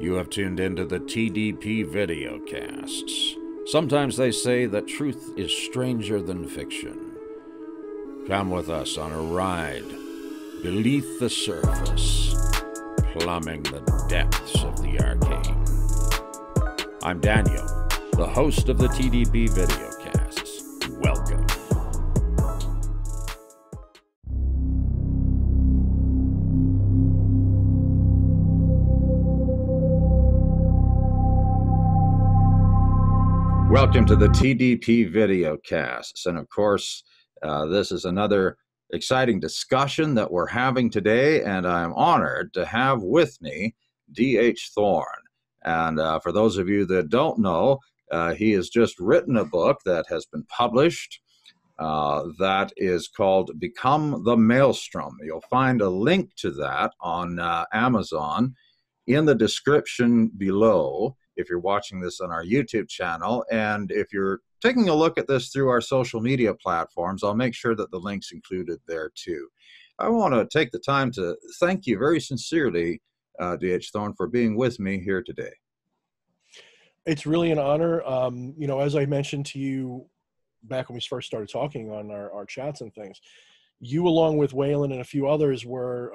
You have tuned into the TDP videocasts. Sometimes they say that truth is stranger than fiction. Come with us on a ride beneath the surface, plumbing the depths of the arcane. I'm Daniel, the host of the TDP videocasts. Welcome. Welcome to the TDP videocasts, and of course, this is another exciting discussion that we're having today, and I'm honored to have with me D.H. Thorne. And for those of you that don't know, he has just written a book that has been published that is called Become the Maelstrom. You'll find a link to that on Amazon in the description below if you're watching this on our YouTube channel. And if you're taking a look at this through our social media platforms, I'll make sure that the link's included there too. I want to take the time to thank you very sincerely, D.H. Thorne, for being with me here today. It's really an honor. You know, as I mentioned to you back when we first started talking on our chats and things, you along with Waylon and a few others were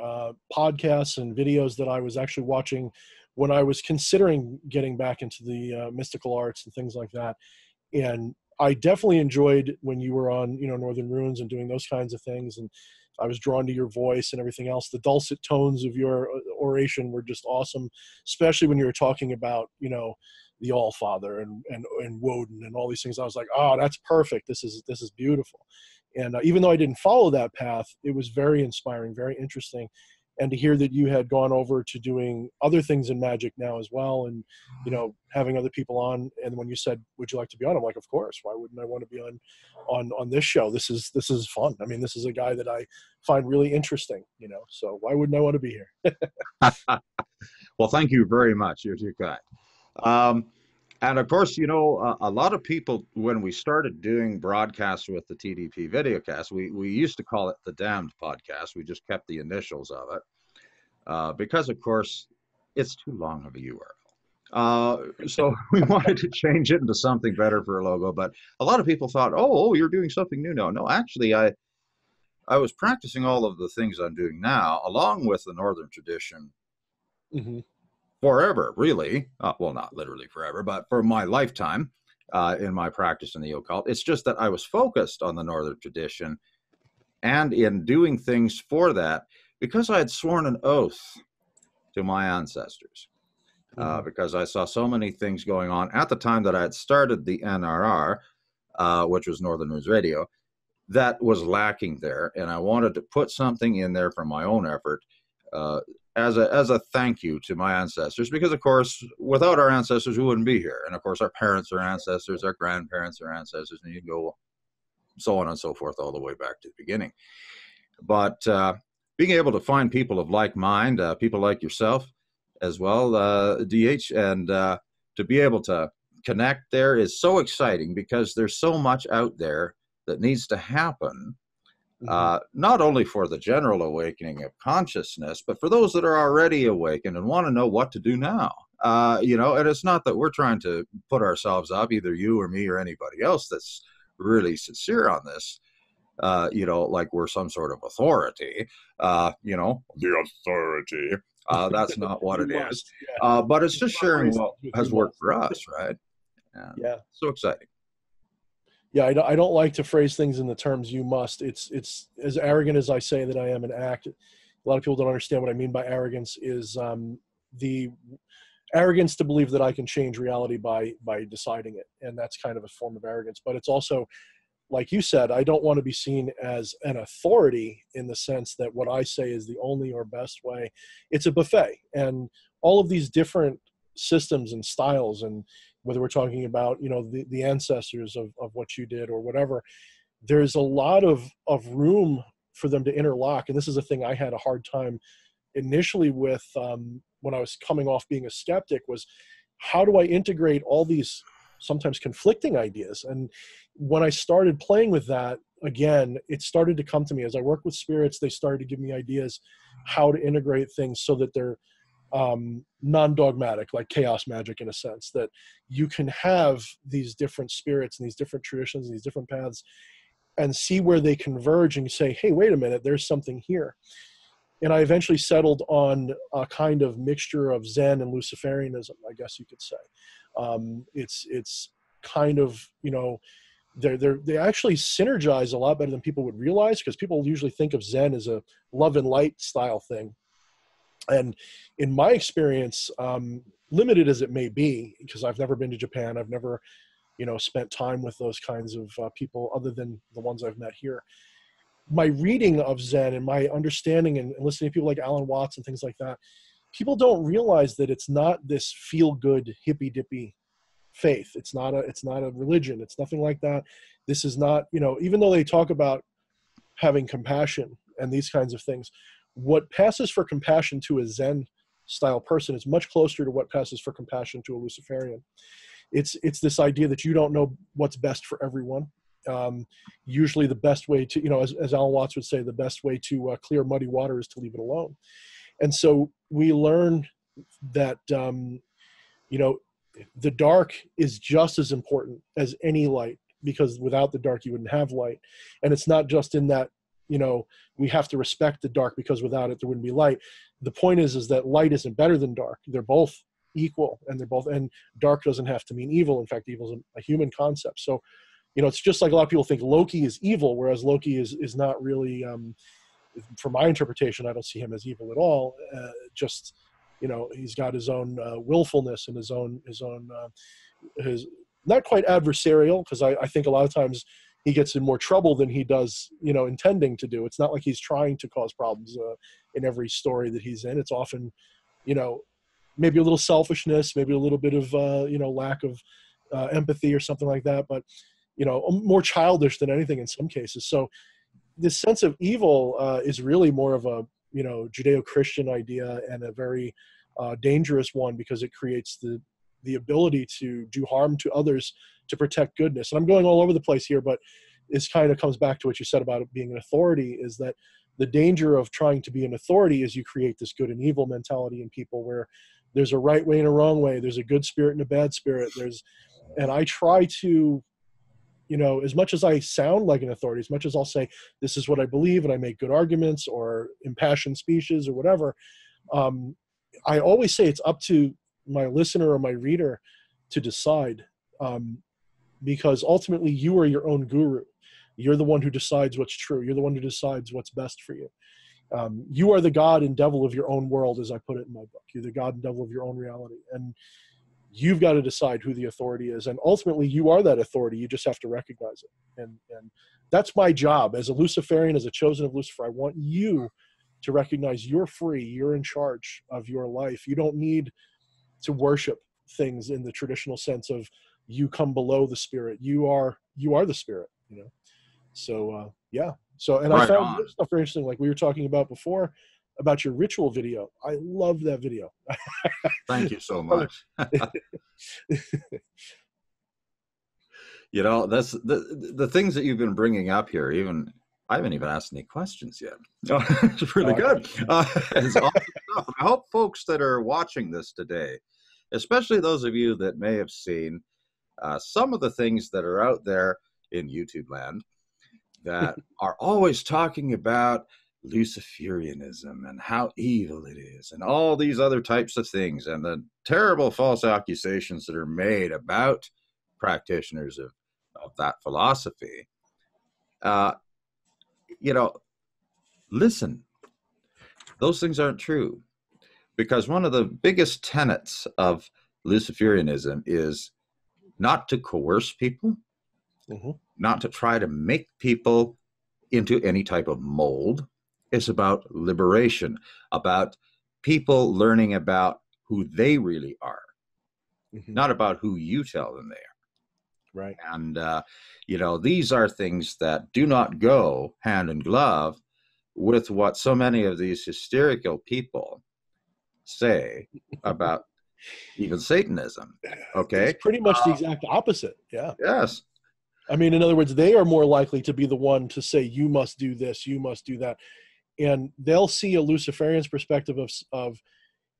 podcasts and videos that I was actually watching when I was considering getting back into the mystical arts and things like that. And I definitely enjoyed when you were on, you know, Northern Runes and doing those kinds of things. And I was drawn to your voice and everything else. The dulcet tones of your oration were just awesome, especially when you were talking about, you know, the All-Father and Woden and all these things. I was like, oh, that's perfect. This is beautiful. And even though I didn't follow that path, it was very inspiring, very interesting. And to hear that you had gone over to doing other things in magic now as well, and, you know, having other people on. And when you said, would you like to be on? I'm like, of course. Why wouldn't I want to be on this show? This is fun. I mean, this is a guy that I find really interesting, you know, so why wouldn't I want to be here? Well, thank you very much. You're too kind. And of course, you know, a lot of people, when we started doing broadcasts with the TDP videocast, we used to call it the Damned Podcast. We just kept the initials of it because, of course, it's too long of a URL. So we wanted to change it into something better for a logo. But a lot of people thought, oh, you're doing something new now. No, actually, I was practicing all of the things I'm doing now, along with the Northern tradition. Mm-hmm. Forever, really. Well, not literally forever, but for my lifetime in my practice in the occult. It's just that I was focused on the Northern tradition and in doing things for that because I had sworn an oath to my ancestors. Because I saw so many things going on at the time that I had started the NRR, which was Northern News Radio, that was lacking there. And I wanted to put something in there from my own effort as a thank you to my ancestors, because of course, without our ancestors, we wouldn't be here. And of course, our parents are ancestors, our grandparents are ancestors, and you go so on and so forth all the way back to the beginning. But being able to find people of like mind, people like yourself as well, DH, and to be able to connect there is so exciting because there's so much out there that needs to happen. Not only for the general awakening of consciousness, but for those that are already awakened and want to know what to do now. You know, and it's not that we're trying to put ourselves up, either you or me or anybody else that's really sincere on this, you know, like we're some sort of authority, you know, the authority. That's not what it is. But it's just sharing what has worked for us, right? And yeah. So exciting. Yeah, I don't like to phrase things in the terms you must. It's as arrogant as I say that I am an act. A lot of people don't understand what I mean by arrogance is the arrogance to believe that I can change reality by deciding it. And that's kind of a form of arrogance. But it's also, like you said, I don't want to be seen as an authority in the sense that what I say is the only or best way. It's a buffet. And all of these different systems and styles, and whether we're talking about, you know, the ancestors of what you did or whatever, there's a lot of room for them to interlock. And this is a thing I had a hard time initially with when I was coming off being a skeptic, was how do I integrate all these sometimes conflicting ideas? And when I started playing with that, again, it started to come to me. As I worked with spirits, they started to give me ideas how to integrate things so that they're non-dogmatic, like chaos magic in a sense, that you can have these different spirits and these different traditions and these different paths and see where they converge and say, hey, wait a minute, there's something here. And I eventually settled on a kind of mixture of Zen and Luciferianism, I guess you could say. It's kind of, you know, they actually synergize a lot better than people would realize, because people usually think of Zen as a love and light style thing. And in my experience, limited as it may be, because I've never been to Japan, I've never, you know, spent time with those kinds of people other than the ones I've met here. My reading of Zen and my understanding and listening to people like Alan Watts and things like that, people don't realize that it's not this feel-good hippy-dippy faith. It's not a religion. It's nothing like that. This is not, you know, even though they talk about having compassion and these kinds of things, what passes for compassion to a Zen style person is much closer to what passes for compassion to a Luciferian. It's this idea that you don't know what's best for everyone. Usually the best way to, you know, as Alan Watts would say, the best way to clear muddy water is to leave it alone. And so we learn that, you know, the dark is just as important as any light, because without the dark, you wouldn't have light. And it's not just in that, you know, we have to respect the dark because without it, there wouldn't be light. The point is that light isn't better than dark. They're both equal, and and dark doesn't have to mean evil. In fact, evil is a human concept. So, you know, it's just like a lot of people think Loki is evil, whereas Loki is not really, from my interpretation, I don't see him as evil at all. Just, you know, he's got his own willfulness and his not quite adversarial, because I think a lot of times he gets in more trouble than he does, you know, intending to do. It's not like he's trying to cause problems in every story that he's in. It's often, you know, maybe a little selfishness, maybe a little bit of, you know, lack of empathy or something like that, but, you know, more childish than anything in some cases. So this sense of evil is really more of a, you know, Judeo-Christian idea, and a very dangerous one, because it creates the ability to do harm to others to protect goodness. And I'm going all over the place here, but this kind of comes back to what you said about it being an authority, is that the danger of trying to be an authority is you create this good and evil mentality in people, where there's a right way and a wrong way. There's a good spirit and a bad spirit. And I try to, you know, as much as I sound like an authority, as much as I'll say, this is what I believe, and I make good arguments or impassioned speeches or whatever, I always say it's up to my listener or my reader to decide, because ultimately you are your own guru. You're the one who decides what's true. You're the one who decides what's best for you. You are the God and devil of your own world, as I put it in my book. You're the God and devil of your own reality. And you've got to decide who the authority is. And ultimately, you are that authority. You just have to recognize it. And that's my job. As a Luciferian, as a chosen of Lucifer, I want you to recognize you're free. You're in charge of your life. You don't need to worship things in the traditional sense of you come below the spirit. You are the spirit, you know? So, yeah. So, and I found this stuff very interesting. Like we were talking about before, about your ritual video. I love that video. Thank you so much. You know, that's the things that you've been bringing up here. Even I haven't even asked any questions yet. It's really good. It's awesome stuff. I hope folks that are watching this today, especially those of you that may have seen some of the things that are out there in YouTube land that are always talking about Luciferianism and how evil it is and all these other types of things, and the terrible false accusations that are made about practitioners of that philosophy. You know, listen, those things aren't true, because one of the biggest tenets of Luciferianism is not to coerce people, not to try to make people into any type of mold. It's about liberation, about people learning about who they really are, not about who you tell them they are. Right. And, you know, these are things that do not go hand in glove with what so many of these hysterical people say about even Satanism. Okay. It's pretty much the exact opposite. Yeah. Yes. I mean, in other words, they are more likely to be the one to say, you must do this, you must do that. And they'll see a Luciferian's perspective of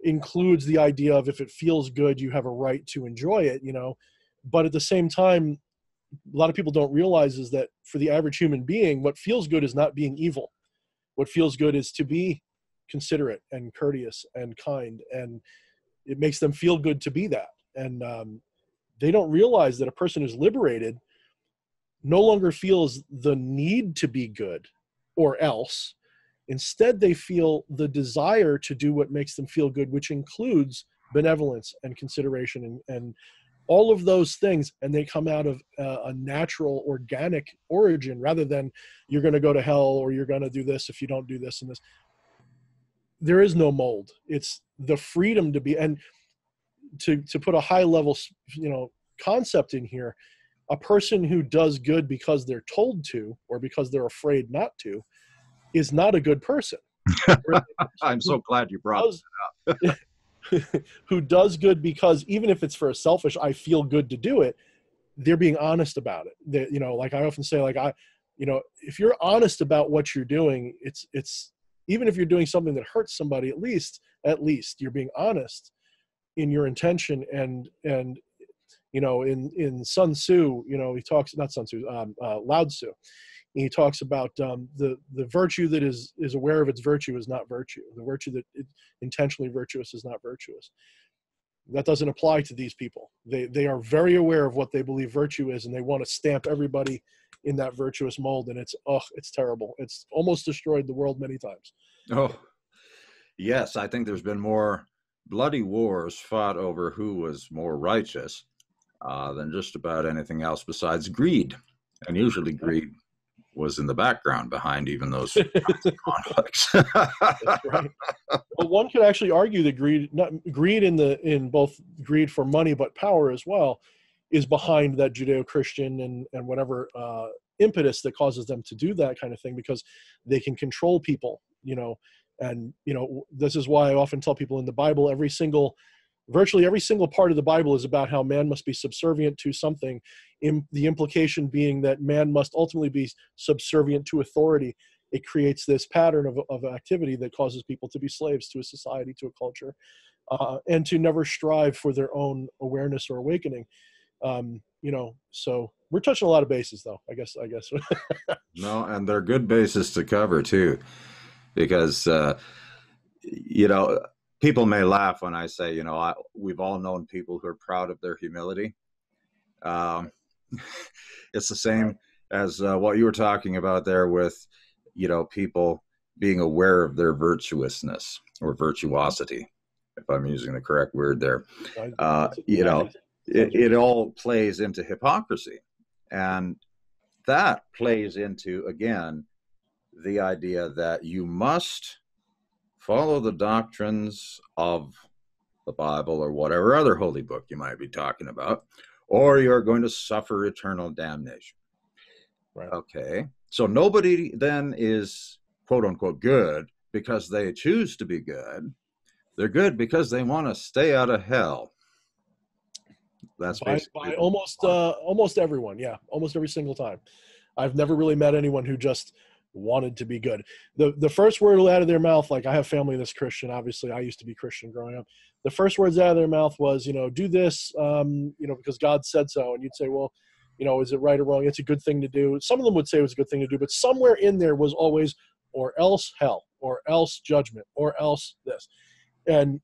includes the idea of if it feels good, you have a right to enjoy it, you know. But at the same time, a lot of people don't realize is that for the average human being, what feels good is not being evil. What feels good is to be considerate and courteous and kind, and it makes them feel good to be that. And they don't realize that a person who's liberated no longer feels the need to be good or else. Instead, they feel the desire to do what makes them feel good, which includes benevolence and consideration and all of those things. And they come out of a natural, organic origin rather than you're going to go to hell or you're going to do this if you don't do this and this. There is no mold. It's the freedom to be, and to put a high level, you know, concept in here, a person who does good because they're told to or because they're afraid not to is not a good person. I'm so glad you brought that up. Who does good because even if it's for a selfish, I feel good to do it, they're being honest about it. They, you know, like I often say, like you know, if you're honest about what you're doing, it's even if you're doing something that hurts somebody, at least you're being honest in your intention. And you know, in Sun Tzu, you know, he talks, not Sun Tzu, Lao Tzu. He talks about the virtue that is aware of its virtue is not virtue. The virtue that is intentionally virtuous is not virtuous. That doesn't apply to these people. They are very aware of what they believe virtue is, and they want to stamp everybody in that virtuous mold. And it's terrible. It's almost destroyed the world many times. Oh, yes. I think there's been more bloody wars fought over who was more righteous than just about anything else besides greed. And usually greed was in the background behind even those conflicts. That's right. Well, one could actually argue that greed in both greed for money but power as well is behind that Judeo-Christian and whatever impetus that causes them to do that kind of thing, because they can control people, you know. And you know, this is why I often tell people in the Bible, virtually every single part of the Bible is about how man must be subservient to something, the implication being that man must ultimately be subservient to authority. It creates this pattern of activity that causes people to be slaves to a society, to a culture, and to never strive for their own awareness or awakening. You know, so we're touching a lot of bases, though, I guess. No, and they're good bases to cover, too, because, you know, people may laugh when I say, you know, we've all known people who are proud of their humility. It's the same as what you were talking about there with, you know, people being aware of their virtuousness or virtuosity, if I'm using the correct word there. You know, it all plays into hypocrisy. And that plays into, again, the idea that you must follow the doctrines of the Bible or whatever other holy book you might be talking about, or you're going to suffer eternal damnation. Right. Okay. So nobody then is quote unquote good because they choose to be good. They're good because they want to stay out of hell. That's by almost everyone. Yeah. Almost every single time. I've never really met anyone who just wanted to be good. The first word out of their mouth, like I have family that's Christian, obviously I used to be Christian growing up. The first words out of their mouth was, you know, do this, you know, because God said so. And you'd say, well, you know, is it right or wrong? It's a good thing to do. Some of them would say it was a good thing to do, but somewhere in there was always, or else hell, or else judgment, or else this. And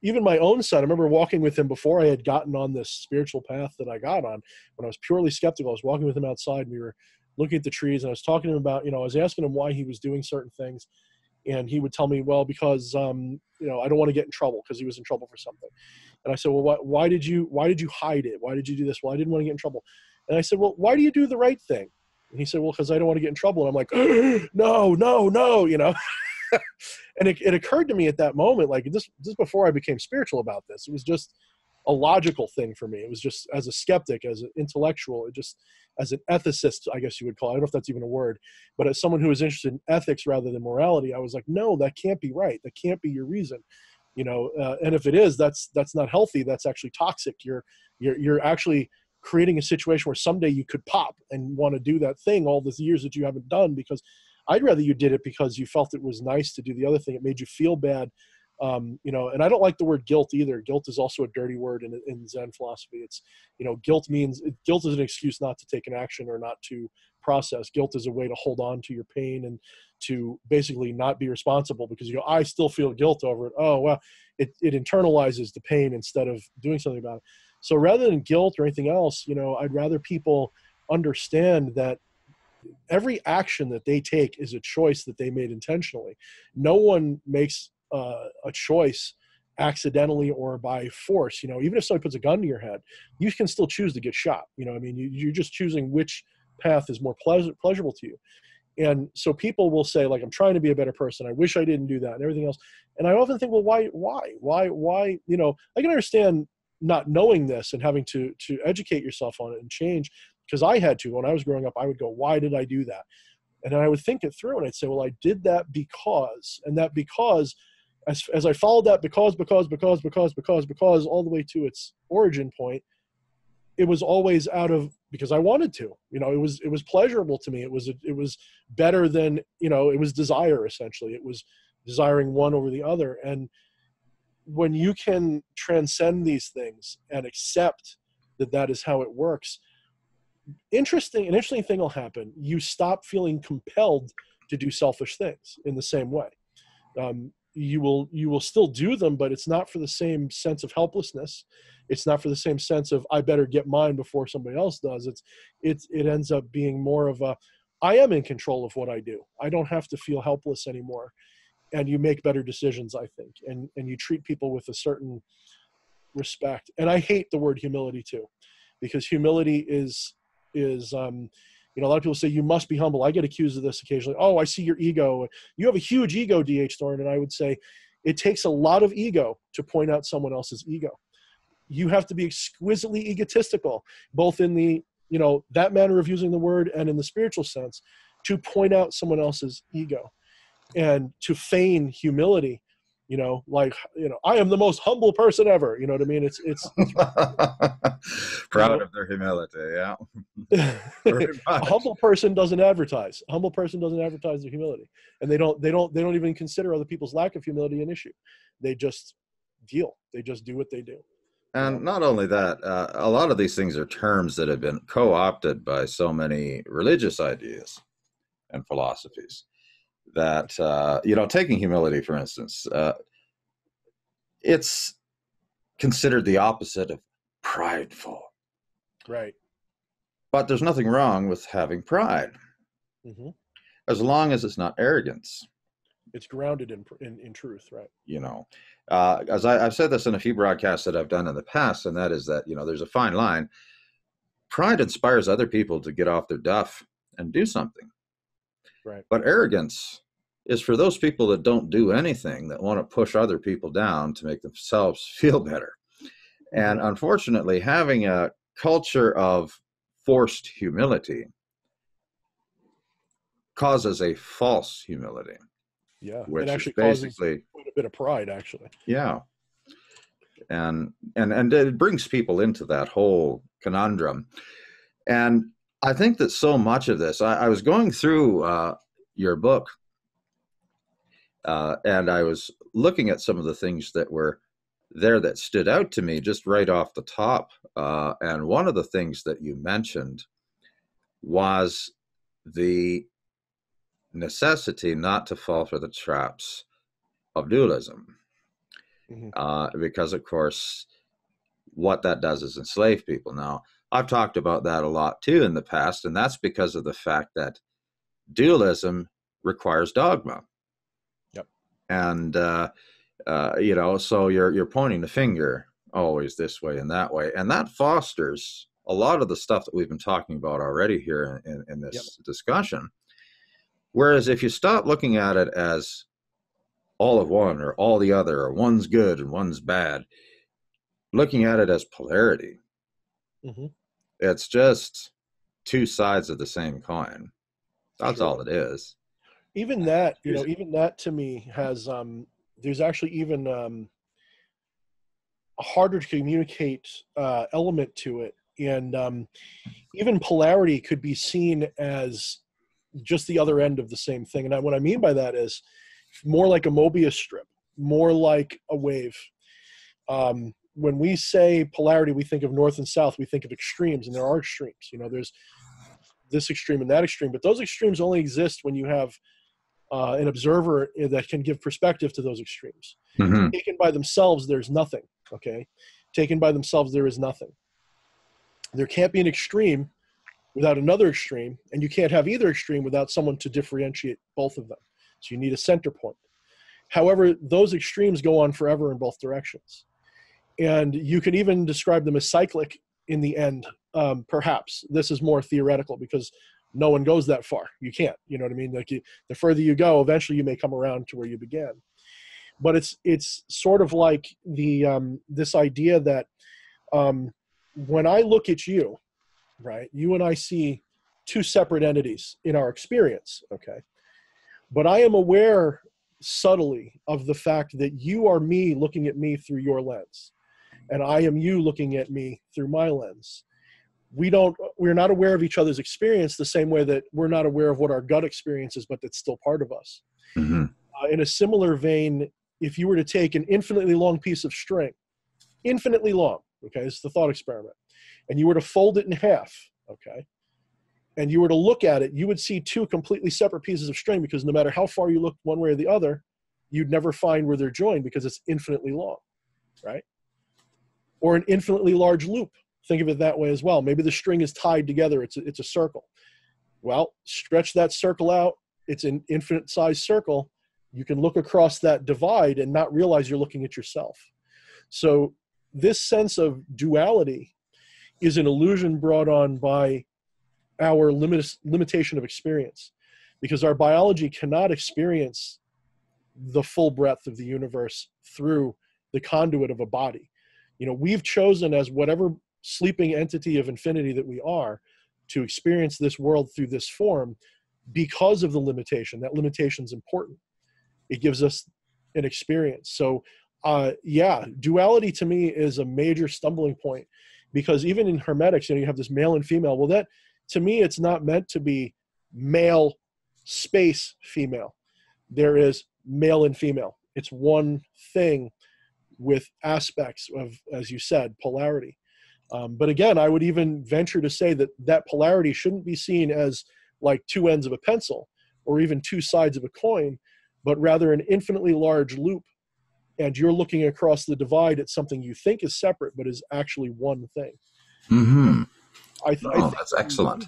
even my own son, I remember walking with him before I had gotten on this spiritual path that I got on. When I was purely skeptical, I was walking with him outside, and we were looking at the trees, and I was talking to him about, you know, I was asking him why he was doing certain things. And he would tell me, well, because, you know, I don't want to get in trouble, because he was in trouble for something. And I said, well, why did you hide it? Why did you do this? Well, I didn't want to get in trouble. And I said, well, why do you do the right thing? And he said, well, because I don't want to get in trouble. And I'm like, no, you know. And it occurred to me at that moment, like this before I became spiritual about this, it was just a logical thing for me. It was just, as a skeptic, as an intellectual, it just, as an ethicist, I guess you would call it. I don't know if that's even a word, but as someone who is interested in ethics rather than morality, I was like, no, that can't be right. That can't be your reason, you know. And if it is, that's not healthy. That's actually toxic. You're actually creating a situation where someday you could pop and want to do that thing all these years that you haven't done, because I'd rather you did it because you felt it was nice to do the other thing. It made you feel bad And I don't like the word guilt either. Guilt is also a dirty word in Zen philosophy. It's, guilt is an excuse not to take an action or not to process. Guilt is a way to hold on to your pain and to basically not be responsible because, I still feel guilt over it. Oh, well, it internalizes the pain instead of doing something about it. So rather than guilt or anything else, I'd rather people understand that every action that they take is a choice that they made intentionally. No one makes a choice accidentally or by force. Even if somebody puts a gun to your head, you can still choose to get shot. You're just choosing which path is more pleasurable to you. And so people will say, like, I'm trying to be a better person. I wish I didn't do that and everything else. And I often think, well, why? I can understand not knowing this and having to educate yourself on it and change, because I had to. When I was growing up, I would go, why did I do that? And then I would think it through and I'd say, well, I did that because, and that because, as I followed that because all the way to its origin point, it was always because I wanted to. It was pleasurable to me. It was better than, it was desire, essentially. It was desiring one over the other. And when you can transcend these things and accept that is how it works, an interesting thing will happen. You stop feeling compelled to do selfish things in the same way. You will still do them, but it's not for the same sense of helplessness. It's not for the same sense of I better get mine before somebody else does. It ends up being more of I am in control of what I do. I don't have to feel helpless anymore. And you make better decisions, I think, and you treat people with a certain respect. And I hate the word humility too, because humility is a lot of people say you must be humble. I get accused of this occasionally. Oh, I see your ego. You have a huge ego, D.H. Thorne. And I would say it takes a lot of ego to point out someone else's ego. You have to be exquisitely egotistical, both in the, that manner of using the word and in the spiritual sense, to point out someone else's ego and to feign humility. I am the most humble person ever. You know what I mean? It's proud of their humility. Yeah. A humble person doesn't advertise. A humble person doesn't advertise their humility, and they don't even consider other people's lack of humility an issue. They just deal. They just do what they do. And not only that, a lot of these things are terms that have been co-opted by so many religious ideas and philosophies that, taking humility, for instance, it's considered the opposite of prideful. Right. But there's nothing wrong with having pride, as long as it's not arrogance. It's grounded in truth, right? As I've said this in a few broadcasts that I've done in the past, and that is that, there's a fine line. Pride inspires other people to get off their duff and do something. Right. But arrogance is for those people that don't do anything, that want to push other people down to make themselves feel better. And unfortunately, having a culture of forced humility causes a false humility. Yeah, which it actually is basically causes quite a bit of pride, actually. Yeah, and it brings people into that whole conundrum. And I think that so much of this, I was going through your book, and I was looking at some of the things that were there that stood out to me just right off the top. And one of the things that you mentioned was the necessity not to fall for the traps of dualism. Because, of course, what that does is enslave people. Now, I've talked about that a lot, too, in the past, and that's because of the fact that dualism requires dogma. Yep. And, so you're pointing the finger always this way and that way, and that fosters a lot of the stuff that we've been talking about already here in this discussion. Whereas if you stop looking at it as all of one or all the other, or one's good and one's bad, looking at it as polarity, it's just two sides of the same coin. That's all it is. Even that, even that to me has, there's actually even a harder to communicate element to it. And even polarity could be seen as just the other end of the same thing. And what I mean by that is more like a Mobius strip. more like a wave. When we say polarity, we think of north and south, we think of extremes, and there are extremes. You know, there's this extreme and that extreme, but those extremes only exist when you have an observer that can give perspective to those extremes. Mm-hmm. Taken by themselves, there's nothing, okay? Taken by themselves, there is nothing. There can't be an extreme without another extreme, and you can't have either extreme without someone to differentiate both of them. So you need a center point. However, those extremes go on forever in both directions. And you can even describe them as cyclic in the end, perhaps. This is more theoretical because no one goes that far. You can't, you know what I mean? Like the further you go, eventually you may come around to where you began. But it's sort of like the this idea that when I look at you, right, you and I see two separate entities in our experience, okay? But I am aware subtly of the fact that you are me looking at me through your lens, and I am you looking at me through my lens. We're not aware of each other's experience the same way that we're not aware of what our gut experience is, but that's still part of us. Mm-hmm. In a similar vein, if you were to take an infinitely long piece of string, infinitely long, okay, it's the thought experiment, and you were to fold it in half, okay, and you were to look at it, you would see two completely separate pieces of string, because no matter how far you looked one way or the other, you'd never find where they're joined because it's infinitely long, right? Or an infinitely large loop. Think of it that way as well. Maybe the string is tied together. It's a circle. Well, stretch that circle out. It's an infinite size circle. You can look across that divide and not realize you're looking at yourself. So this sense of duality is an illusion brought on by our limitation of experience, because our biology cannot experience the full breadth of the universe through the conduit of a body. You know, we've chosen, as whatever sleeping entity of infinity that we are, to experience this world through this form because of the limitation. That limitation is important. It gives us an experience. So yeah, duality to me is a major stumbling point, because even in hermetics, you know, you have this male and female. Well, that, to me, it's not meant to be male space female. There is male and female. It's one thing with aspects of, as you said, polarity. But again, I would even venture to say that that polarity shouldn't be seen as like two ends of a pencil or even two sides of a coin, but rather an infinitely large loop. And you're looking across the divide at something you think is separate, but is actually one thing. Mm-hmm. I think that's excellent.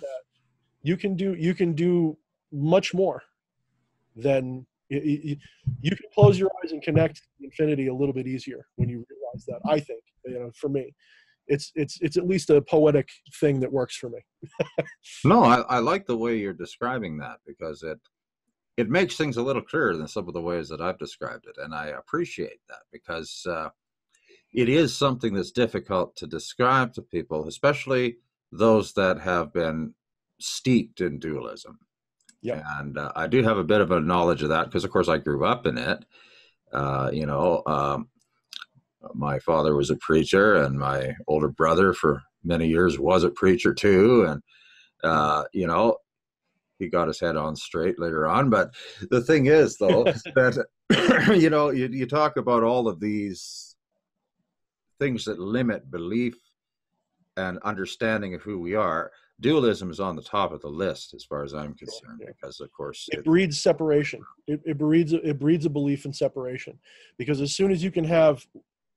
You can do much more than you can close your eyes and connect to infinity a little bit easier when you realize that. I think, you know, for me, it's at least a poetic thing that works for me. No, I like the way you're describing that, because it makes things a little clearer than some of the ways that I've described it, and I appreciate that, because it is something that's difficult to describe to people, especially those that have been steeped in dualism. Yeah. And I do have a bit of a knowledge of that because, of course, I grew up in it. My father was a preacher, and my older brother for many years was a preacher too. And, he got his head on straight later on. But the thing is, though, that, you talk about all of these things that limit belief and understanding of who we are. Dualism is on the top of the list as far as I'm concerned, because, of course, it breeds separation. It breeds a belief in separation, because as soon as you can have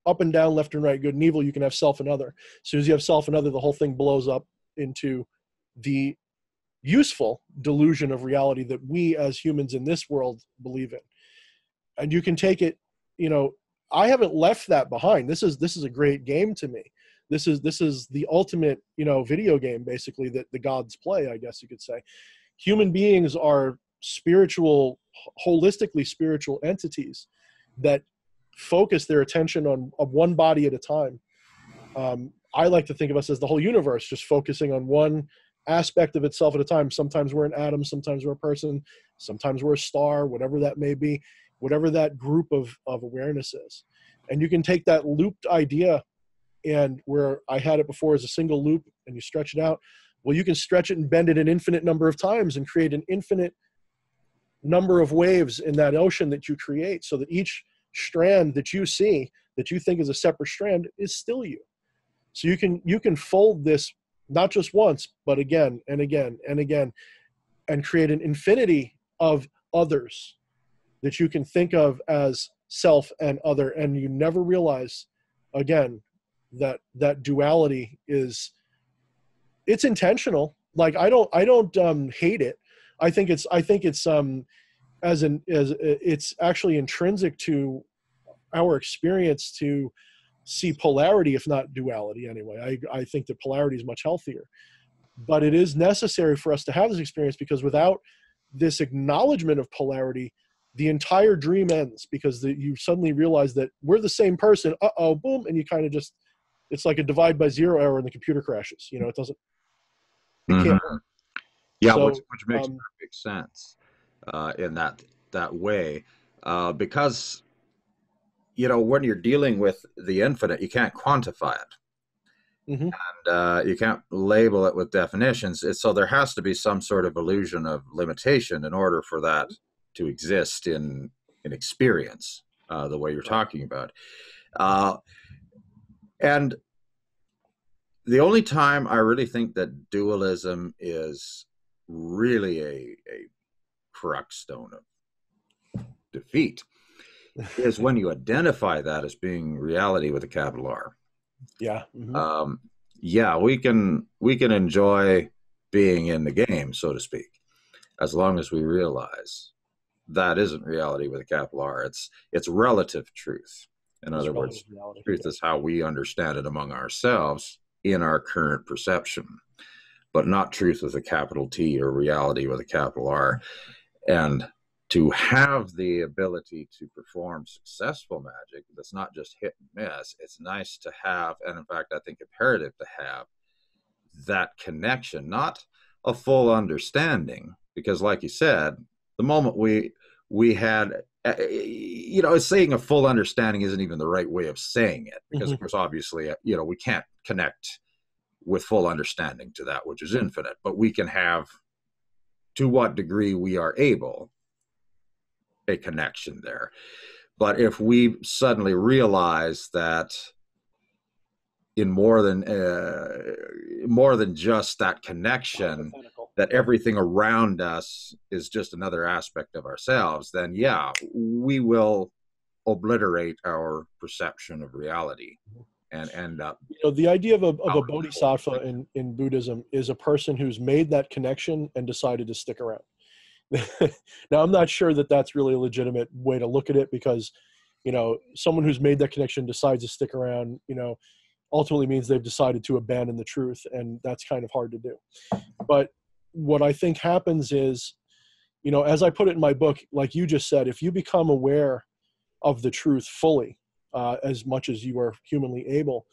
up and down, left and right, good and evil, you can have self and other. As soon as you have self and other, the whole thing blows up into the useful delusion of reality that we as humans in this world believe in. And you can take it, I haven't left that behind. This is a great game to me. This is the ultimate, video game, basically, that the gods play, I guess you could say. Human beings are spiritual, holistically spiritual entities that focus their attention on one body at a time. I like to think of us as the whole universe, just focusing on one aspect of itself at a time. Sometimes we're an atom, sometimes we're a person, sometimes we're a star, whatever that may be, whatever that group of awareness is. And you can take that looped idea, and where I had it before as a single loop, and you stretch it out. Well, you can stretch it and bend it an infinite number of times and create an infinite number of waves in that ocean that you create, so that each strand that you see, that you think is a separate strand, is still you. So you can fold this not just once, but again and again and again, and create an infinity of others that you can think of as self and other, and you never realize, again, that that duality is, it's intentional. Like I don't hate it. I think it's it's actually intrinsic to our experience to see polarity, if not duality anyway. I think that polarity is much healthier. But it is necessary for us to have this experience, because without this acknowledgement of polarity, the entire dream ends, because you suddenly realize that we're the same person. Uh-oh, boom, and you kind of just, it's like a divide by zero error and the computer crashes. You know, it can't work. Yeah, So, which makes perfect sense in that way, because when you're dealing with the infinite, you can't quantify it, and you can't label it with definitions. So there has to be some sort of illusion of limitation in order for that to exist in experience, the way you're talking about. And the only time I really think that dualism is really a crux stone of defeat is when you identify that as being reality with a capital R. Yeah. Yeah, we can enjoy being in the game, so to speak, as long as we realize that isn't reality with a capital R. It's relative truth. In other words, truth is how we understand it among ourselves in our current perception, but not truth with a capital T or reality with a capital R. And to have the ability to perform successful magic that's not just hit and miss, it's nice to have, and in fact, I think imperative to have that connection, not a full understanding, because like you said, the moment we had, saying a full understanding isn't even the right way of saying it, because of course, obviously, we can't connect with full understanding to that which is infinite, but we can have, to what degree we are able, a connection there. But if we suddenly realize that in more than just that connection, that everything around us is just another aspect of ourselves, then yeah, we will obliterate our perception of reality and end up. The idea of a bodhisattva in Buddhism is a person who's made that connection and decided to stick around. Now, I'm not sure that that's really a legitimate way to look at it, because, someone who's made that connection decides to stick around, ultimately means they've decided to abandon the truth, and that's kind of hard to do. But what I think happens is, as I put it in my book, like you just said, if you become aware of the truth fully, as much as you are humanly able,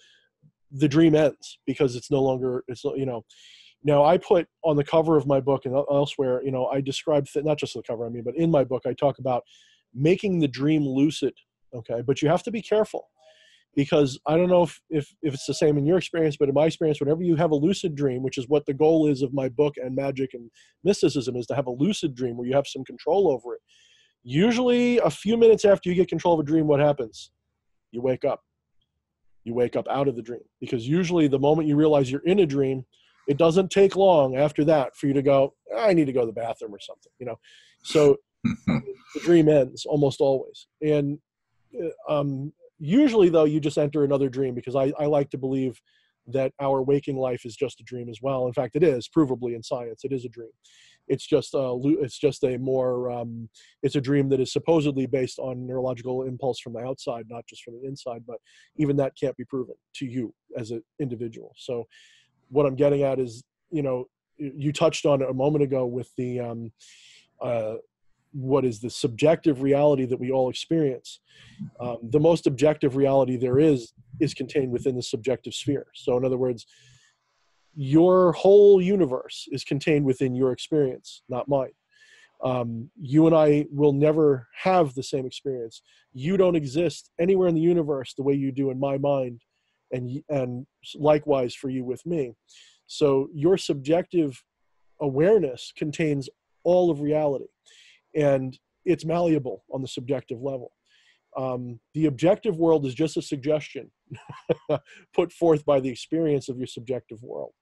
the dream ends, because it's no longer, Now, I put on the cover of my book and elsewhere, I describe, not just the cover, but in my book, I talk about making the dream lucid, okay? But you have to be careful, because I don't know if it's the same in your experience, but in my experience, whenever you have a lucid dream, which is what the goal is of my book and magic and mysticism, is to have a lucid dream where you have some control over it. Usually a few minutes after you get control of a dream, what happens? You wake up. You wake up out of the dream, because usually the moment you realize you're in a dream, it doesn't take long after that for you to go, I need to go to the bathroom or something, So the dream ends almost always. And usually, though, you just enter another dream, because I like to believe that our waking life is just a dream as well. In fact, it is, provably in science, it is a dream. It's just a more, it's a dream that is supposedly based on neurological impulse from the outside, not just from the inside, but even that can't be proven to you as an individual. So what I'm getting at is, you touched on it a moment ago with the, what is the subjective reality that we all experience. The most objective reality there is contained within the subjective sphere. So in other words, your whole universe is contained within your experience, not mine. You and I will never have the same experience. You don't exist anywhere in the universe the way you do in my mind, and likewise for you with me. So your subjective awareness contains all of reality, and it's malleable on the subjective level. The objective world is just a suggestion put forth by the experience of your subjective world.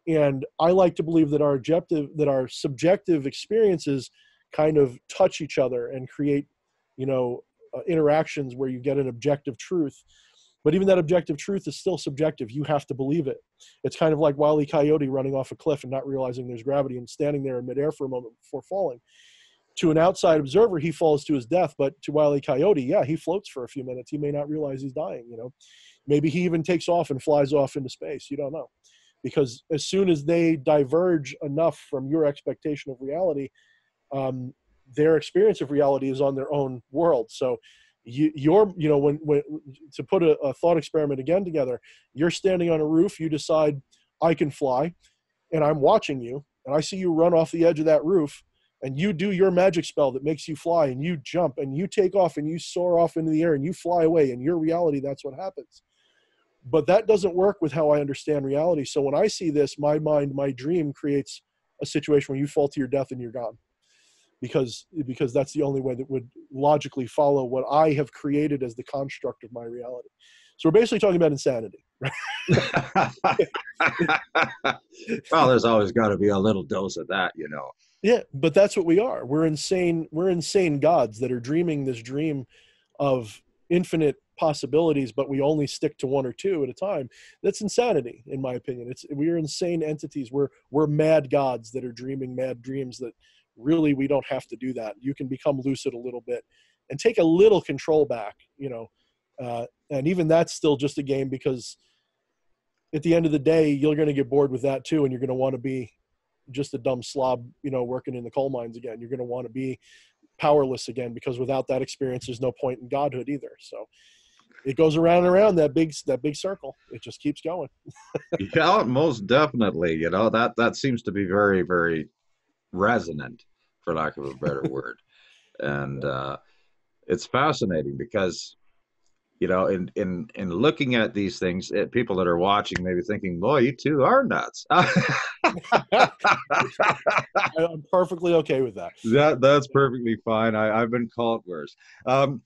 And I like to believe that our subjective experiences kind of touch each other and create, interactions where you get an objective truth. But even that objective truth is still subjective. You have to believe it. It's kind of like Wile E. Coyote running off a cliff and not realizing there's gravity and standing there in midair for a moment before falling. To an outside observer, he falls to his death, but to Wile E. Coyote, yeah, he floats for a few minutes. He may not realize he's dying, Maybe he even takes off and flies off into space. You don't know. Because as soon as they diverge enough from your expectation of reality, their experience of reality is on their own world. So when to put a thought experiment again together, you're standing on a roof, you decide I can fly, and I'm watching you, and I see you run off the edge of that roof, and you do your magic spell that makes you fly, and you jump, and you take off, and you soar off into the air, and you fly away. In your reality, that's what happens. But that doesn't work with how I understand reality. So when I see this, my mind, my dream creates a situation where you fall to your death and you're gone. Because that's the only way that would logically follow what I have created as the construct of my reality. So we're basically talking about insanity, right? Well, there's always got to be a little dose of that, Yeah, but that's what we are. We're insane gods that are dreaming this dream of infinite possibilities, but we only stick to one or two at a time. That's insanity, in my opinion. We're insane entities. We're mad gods that are dreaming mad dreams that really we don't have to do that. You can become lucid a little bit and take a little control back, and even that's still just a game, because at the end of the day, you're going to get bored with that too, and you're going to want to be just a dumb slob, working in the coal mines again. You're going to want to be powerless again, because without that experience, there's no point in godhood either. So it goes around and around that big circle. It just keeps going. Yeah, most definitely. That seems to be very, very resonant, for lack of a better word. And it's fascinating because, in looking at these things, people that are watching may be thinking, boy, you two are nuts. I'm perfectly okay with that. That's perfectly fine. I've been called worse. But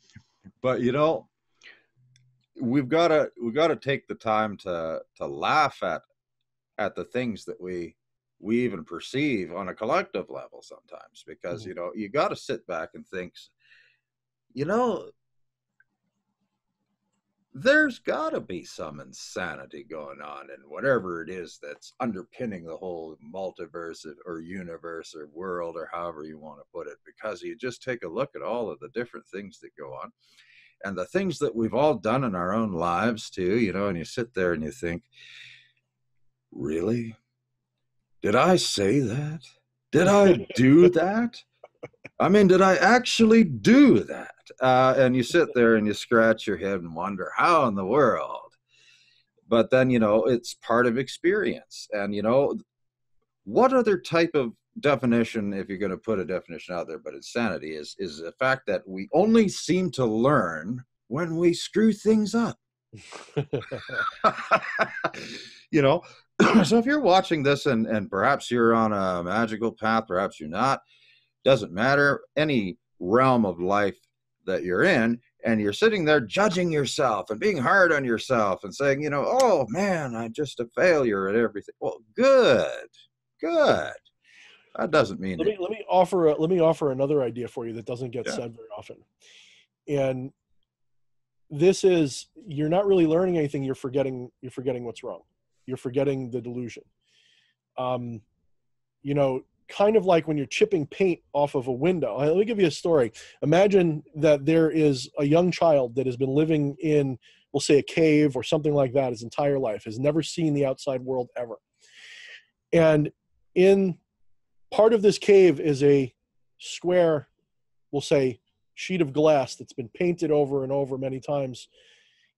we've got to take the time to laugh at the things that we even perceive on a collective level sometimes, because you got to sit back and think, there's got to be some insanity going on in whatever it is that's underpinning the whole multiverse or universe or world, or however you want to put it, because you just take a look at all of the different things that go on and the things that we've all done in our own lives too, and you sit there and you think, really? Did I say that? Did I do that? I mean, did I actually do that? And you sit there and you scratch your head and wonder, how in the world? But then, it's part of experience. And, what other type of definition, if you're going to put a definition out there, but insanity is the fact that we only seem to learn when we screw things up. So if you're watching this and perhaps you're on a magical path, perhaps you're not, doesn't matter, any realm of life that you're in, and you're sitting there judging yourself and being hard on yourself and saying, oh man, I'm just a failure at everything. Well, good. That doesn't mean let me offer another idea for you that doesn't get said very often. And this is, you're not really learning anything. You're forgetting what's wrong. You're forgetting the delusion. Kind of like when you're chipping paint off of a window. Let me give you a story. Imagine that there is a young child that has been living in, we'll say, a cave or something like that his entire life, has never seen the outside world ever. And in part of this cave is a square, we'll say, sheet of glass that's been painted over and over many times.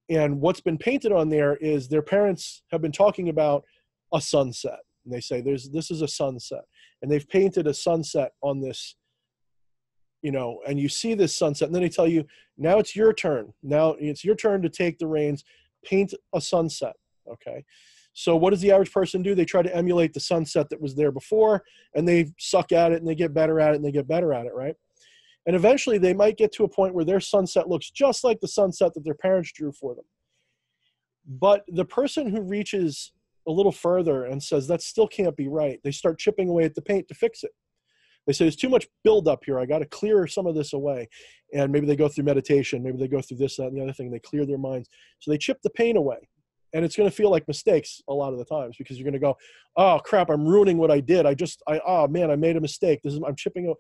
And what's been painted on there is their parents have been talking about a sunset. And they say, this is a sunset. And they've painted a sunset on this, and you see this sunset. And then they tell you, now it's your turn. Now it's your turn to take the reins, paint a sunset. Okay. So what does the average person do? They try to emulate the sunset that was there before, and they suck at it, and they get better at it, and they get better at it, right? And eventually they might get to a point where their sunset looks just like the sunset that their parents drew for them. But the person who reaches a little further and says, that still can't be right, they start chipping away at the paint to fix it. They say, there's too much buildup here. I got to clear some of this away. And maybe they go through meditation. Maybe they go through this, that, and the other thing. They clear their minds. So they chip the paint away. And it's going to feel like mistakes a lot of the times, because you're going to go, oh, crap, I'm ruining what I did. Oh, man, I made a mistake. I'm chipping.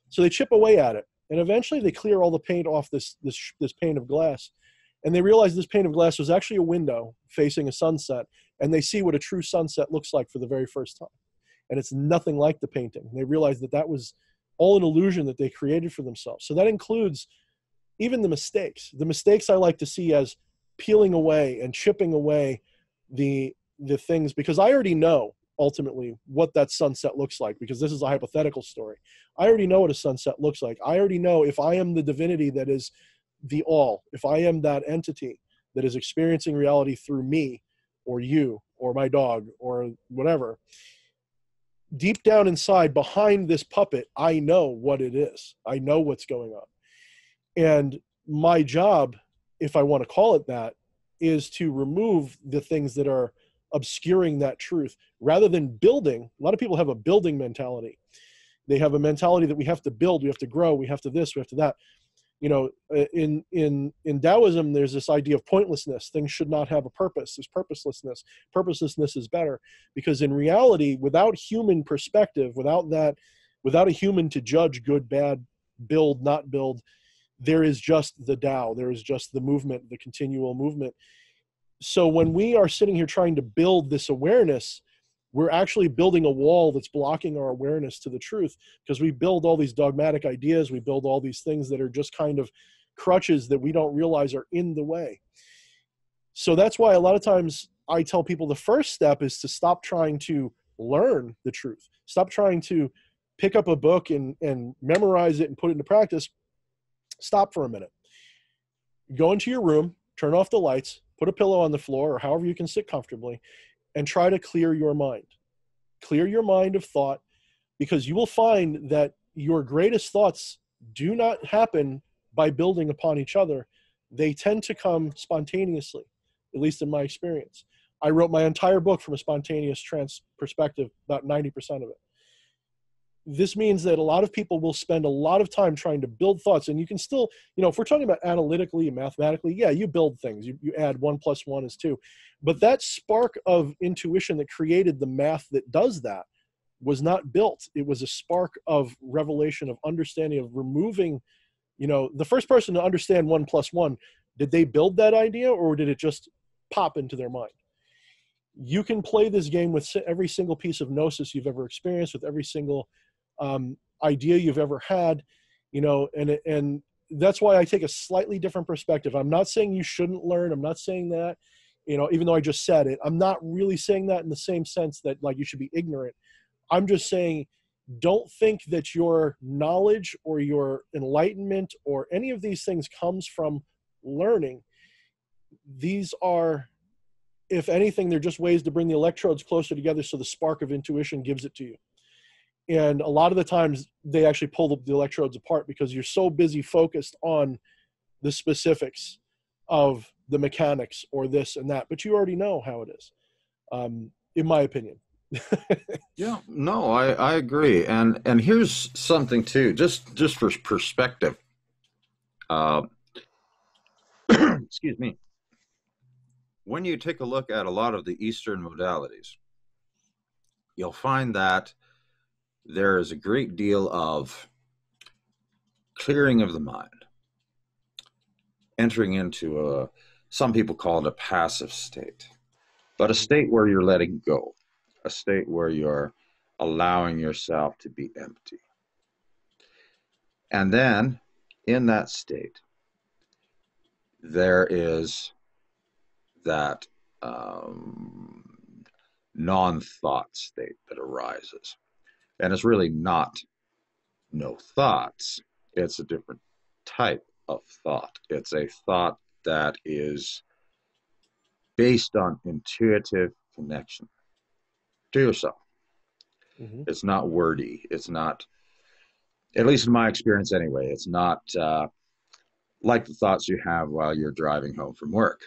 So they chip away at it. And eventually they clear all the paint off this pane of glass. And they realize this pane of glass was actually a window facing a sunset. And they see what a true sunset looks like for the very first time. And it's nothing like the painting. They realize that was all an illusion that they created for themselves. So that includes even the mistakes. The mistakes I like to see as peeling away and chipping away the things, because I already know ultimately what that sunset looks like, because this is a hypothetical story. I already know what a sunset looks like. I already know if I am the divinity that is the all, if I am that entity that is experiencing reality through me or you or my dog or whatever, deep down inside, behind this puppet, I know what it is. I know what's going on. And my job, if I want to call it that, is to remove the things that are obscuring that truth, rather than building. A lot of people have a building mentality. They have a mentality that we have to build, we have to grow, we have to this, we have to that. You know, in Taoism, there's this idea of pointlessness. Things should not have a purpose. There's purposelessness. Purposelessness is better, because in reality, without human perspective, without a human to judge good, bad, build, not build, there is just the Tao. There is just the movement, the continual movement. So when we are sitting here trying to build this awareness, we're actually building a wall that's blocking our awareness to the truth, because we build all these dogmatic ideas. We build all these things that are just kind of crutches that we don't realize are in the way. So that's why a lot of times I tell people the first step is to stop trying to learn the truth. Stop trying to pick up a book and memorize it and put it into practice. Stop for a minute. Go into your room, turn off the lights, put a pillow on the floor, or however you can sit comfortably, and try to clear your mind. Clear your mind of thought, because you will find that your greatest thoughts do not happen by building upon each other. They tend to come spontaneously, at least in my experience. I wrote my entire book from a spontaneous trance perspective, about 90% of it. This means that a lot of people will spend a lot of time trying to build thoughts, and you can still, you know, if we're talking about analytically and mathematically, yeah, you build things. You add 1 + 1 is 2. But that spark of intuition that created the math that does that was not built. It was a spark of revelation, of understanding, of removing, you know, the first person to understand 1 + 1, did they build that idea, or did it just pop into their mind? You can play this game with every single piece of gnosis you've ever experienced, with every single idea you've ever had, you know, and that's why I take a slightly different perspective. I'm not saying you shouldn't learn. I'm not saying that, you know, even though I just said it, I'm not really saying that in the same sense that like you should be ignorant. I'm just saying, don't think that your knowledge or your enlightenment or any of these things comes from learning. These are, if anything, they're just ways to bring the electrodes closer together so the spark of intuition gives it to you. And a lot of the times they actually pull the electrodes apart, because you're so busy focused on the specifics of the mechanics or this and that, but you already know how it is, in my opinion. Yeah, no, I agree. And here's something too, just for perspective. Uh, excuse me. When you take a look at a lot of the Eastern modalities, you'll find that there is a great deal of clearing of the mind, entering into some people call it a passive state, but a state where you're letting go, a state where you're allowing yourself to be empty. And then in that state, there is that non-thought state that arises. And it's really not no thoughts. It's a different type of thought. It's a thought that is based on intuitive connection to yourself. Mm-hmm. It's not wordy. It's not At least in my experience anyway. It's not like the thoughts you have while you're driving home from work.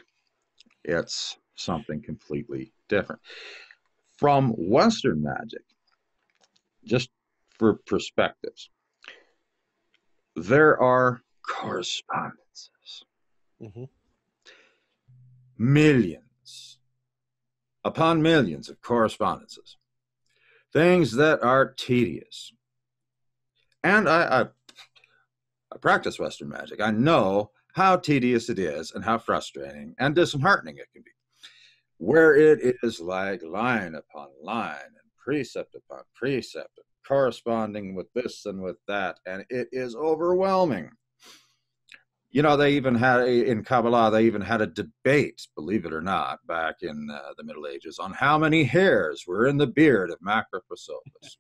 It's something completely different. From Western magic, just for perspectives, there are correspondences. Mm-hmm. Millions upon millions of correspondences. Things that are tedious. And I practice Western magic. I know how tedious it is and how frustrating and disheartening it can be. Where it is like line upon line and precept upon precept, corresponding with this and with that, and it is overwhelming. You know, they even had, in Kabbalah, they even had a debate, believe it or not, back in the Middle Ages on how many hairs were in the beard of Macrophosopus.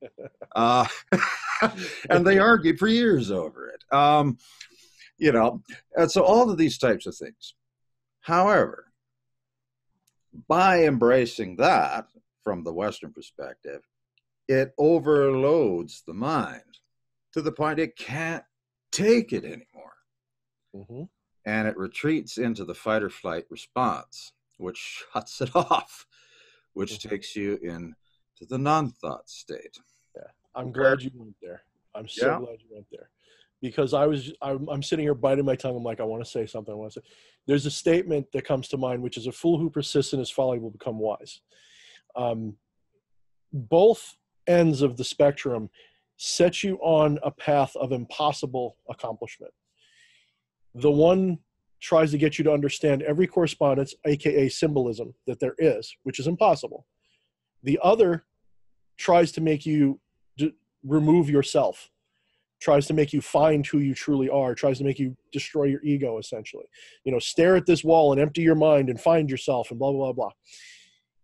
And they argued for years over it. You know, and so all of these types of things. However, by embracing that from the Western perspective, it overloads the mind to the point it can't take it anymore. Mm-hmm. And it retreats into the fight or flight response, which shuts it off, which takes you into the non-thought state. Yeah, I'm glad you went there. I'm so glad you went there, because I'm sitting here biting my tongue. I'm like, I want to say something. I want to say. There's a statement that comes to mind, which is, a fool who persists in his folly will become wise. Both ends of the spectrum set you on a path of impossible accomplishment. The one tries to get you to understand every correspondence, aka symbolism, that there is, which is impossible. The other tries to make you remove yourself, tries to make you find who you truly are, tries to make you destroy your ego, essentially. You know, stare at this wall and empty your mind and find yourself and blah, blah, blah, blah.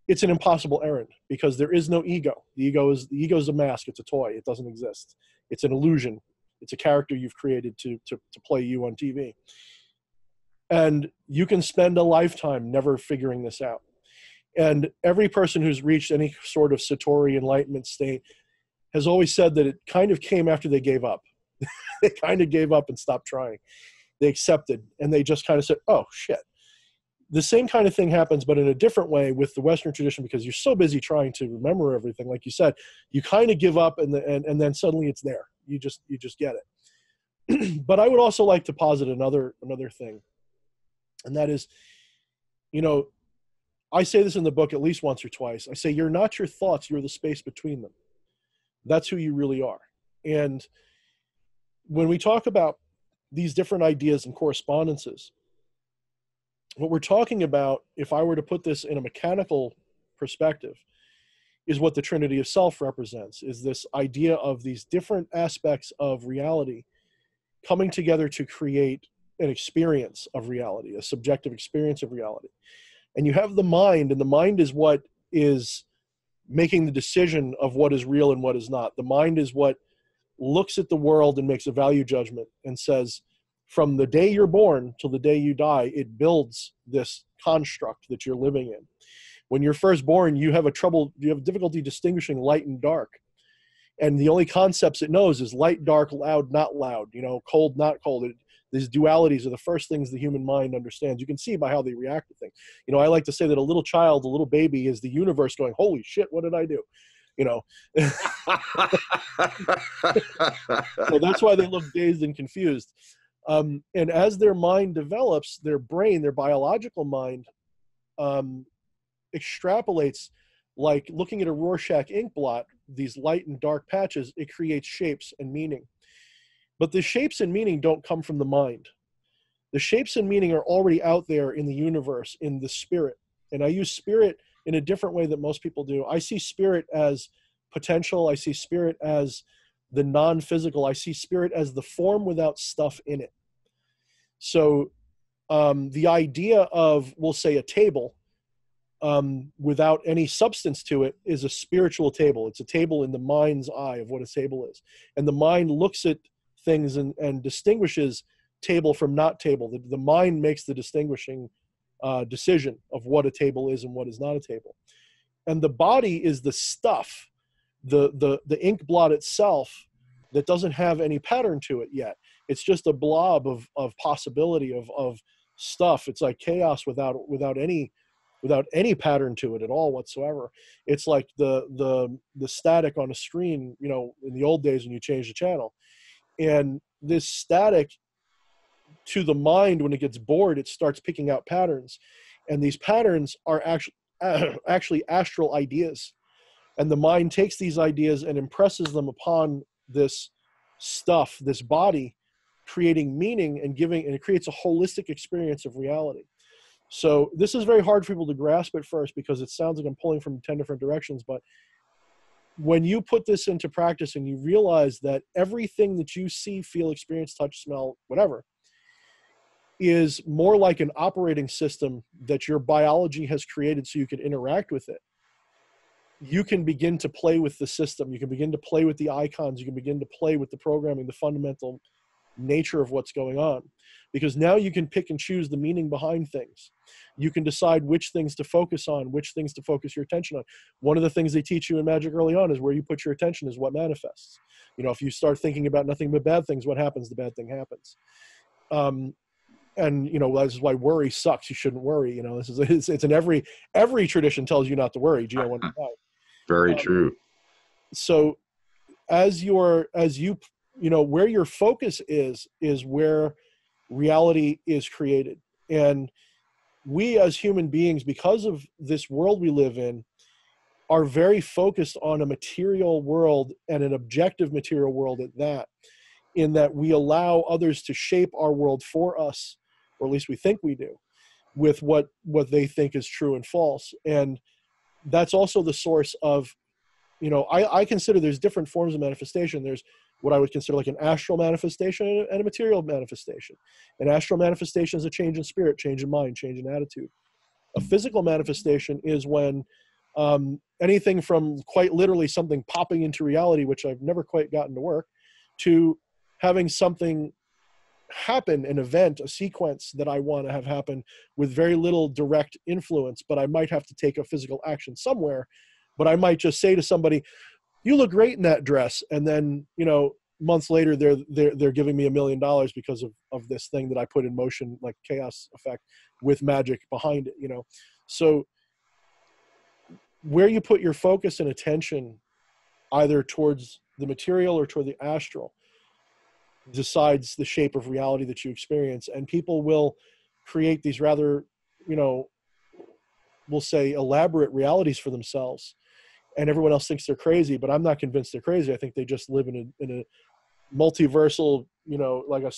It's an impossible errand, because there is no ego. The ego is a mask. It's a toy. It doesn't exist. It's an illusion. It's a character you've created to play you on TV. And you can spend a lifetime never figuring this out. And every person who's reached any sort of Satori enlightenment state has always said that it kind of came after they gave up. They kind of gave up and stopped trying. They accepted, and they just kind of said, oh, shit. The same kind of thing happens, but in a different way with the Western tradition, because you're so busy trying to remember everything. Like you said, you kind of give up, and then suddenly it's there. You just get it. But I would also like to posit another thing, and that is, you know, I say this in the book at least once or twice. I say, you're not your thoughts, you're the space between them. That's who you really are. And when we talk about these different ideas and correspondences, what we're talking about, if I were to put this in a mechanical perspective, is what the Trinity of Self represents, is this idea of these different aspects of reality coming together to create an experience of reality, a subjective experience of reality. And you have the mind, and the mind is what is making the decision of what is real and what is not. The mind is what looks at the world and makes a value judgment and says, from the day you're born till the day you die, it builds this construct that you're living in. When you're first born, you have difficulty distinguishing light and dark. And the only concepts it knows is light, dark, loud, not loud, you know, cold, not cold. These dualities are the first things the human mind understands. You can see by how they react to things. You know, I like to say that a little child, a little baby, is the universe going, holy shit, what did I do? You know. So that's why they look dazed and confused. And as their mind develops, their brain, their biological mind, extrapolates, like looking at a Rorschach ink blot, these light and dark patches, it creates shapes and meaning. But the shapes and meaning don't come from the mind. The shapes and meaning are already out there in the universe, in the spirit. And I use spirit in a different way that most people do. I see spirit as potential. I see spirit as the non-physical. I see spirit as the form without stuff in it. So the idea of, we'll say, a table without any substance to it is a spiritual table. It's a table in the mind's eye of what a table is. And the mind looks at things and distinguishes table from not table. The mind makes the distinguishing decision of what a table is and what is not a table. And the body is the stuff, the ink blot itself that doesn't have any pattern to it yet. It's just a blob of possibility of stuff. It's like chaos without any pattern to it at all whatsoever. It's like the static on a screen, you know, in the old days when you change the channel. And this static, to the mind, when it gets bored, it starts picking out patterns. And these patterns are actually astral ideas. And the mind takes these ideas and impresses them upon this stuff, this body, creating meaning and it creates a holistic experience of reality. So this is very hard for people to grasp at first because it sounds like I'm pulling from 10 different directions. But when you put this into practice and you realize that everything that you see, feel, experience, touch, smell, whatever, is more like an operating system that your biology has created so you can interact with it, you can begin to play with the system. You can begin to play with the icons. You can begin to play with the programming, the fundamental nature of what's going on. Because now you can pick and choose the meaning behind things. You can decide which things to focus on, which things to focus your attention on. One of the things they teach you in magic early on is where you put your attention is what manifests. You know, if you start thinking about nothing but bad things, what happens? The bad thing happens. And you know, this is why worry sucks. You shouldn't worry. You know, it's in every tradition tells you not to worry. Gee, I wonder why. Very true. So as you know, where your focus is where reality is created. And we as human beings, because of this world we live in, are very focused on a material world and an objective material world at that, in that we allow others to shape our world for us, or at least we think we do, with what they think is true and false. And that's also the source of, you know, I consider there's different forms of manifestation. There's what I would consider like an astral manifestation and a material manifestation. An astral manifestation is a change in spirit, change in mind, change in attitude. A physical manifestation is when anything from quite literally something popping into reality, which I've never quite gotten to work, to having something happen, an event, a sequence that I want to have happen with very little direct influence, but I might have to take a physical action somewhere. But I might just say to somebody, you look great in that dress. And then, you know, months later, they're giving me $1 million because of this thing that I put in motion, like chaos effect with magic behind it, you know? So where you put your focus and attention, either towards the material or toward the astral, decides the shape of reality that you experience. And people will create these rather, you know, we'll say elaborate realities for themselves. And everyone else thinks they're crazy, but I'm not convinced they're crazy. I think they just live in a multiversal, you know, like a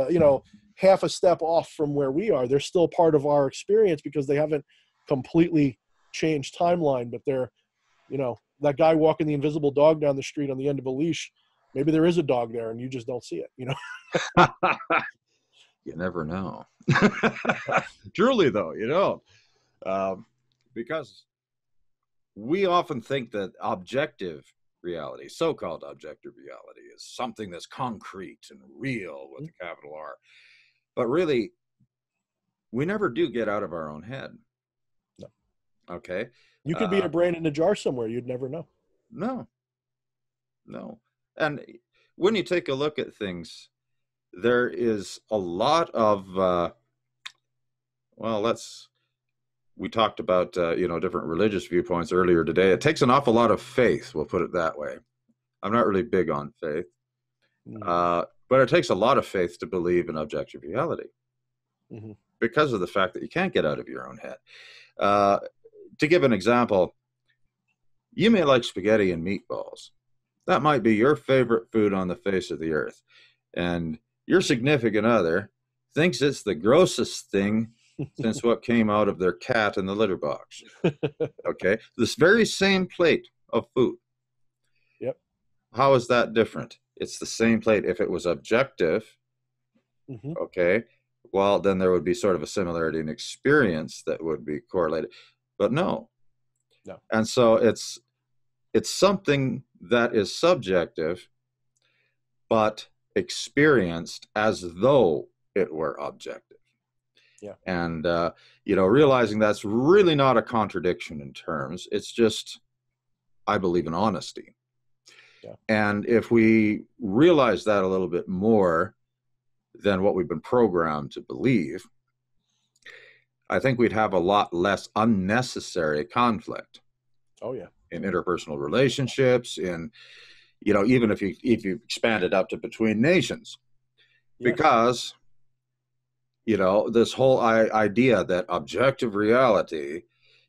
you know, half a step off from where we are. They're still part of our experience because they haven't completely changed timeline, but they're, you know, that guy walking the invisible dog down the street on the end of a leash, maybe there is a dog there and you just don't see it, you know? You never know. Truly, though, you don't. Because we often think that objective reality, so-called objective reality, is something that's concrete and real with a capital R. But really, we never do get out of our own head. No. Okay? You could be a brain in a jar somewhere. You'd never know. No. And when you take a look at things, there is a lot of, we talked about, you know, different religious viewpoints earlier today. It takes an awful lot of faith, we'll put it that way. I'm not really big on faith, but it takes a lot of faith to believe in objective reality because of the fact that you can't get out of your own head. To give an example, you may like spaghetti and meatballs. That might be your favorite food on the face of the earth. And your significant other thinks it's the grossest thing since what came out of their cat in the litter box. Okay? This very same plate of food. Yep. How is that different? It's the same plate. If it was objective, okay, well, then there would be sort of a similarity in experience that would be correlated. But no. And so it's something that is subjective, but experienced as though it were objective. Yeah. And, you know, realizing that's really not a contradiction in terms. It's just, I believe in honesty. Yeah. And if we realize that a little bit more than what we've been programmed to believe, I think we'd have a lot less unnecessary conflict. Oh yeah. In interpersonal relationships, in, you know, even if you expand it up to between nations, Yes. because, you know, this whole idea that objective reality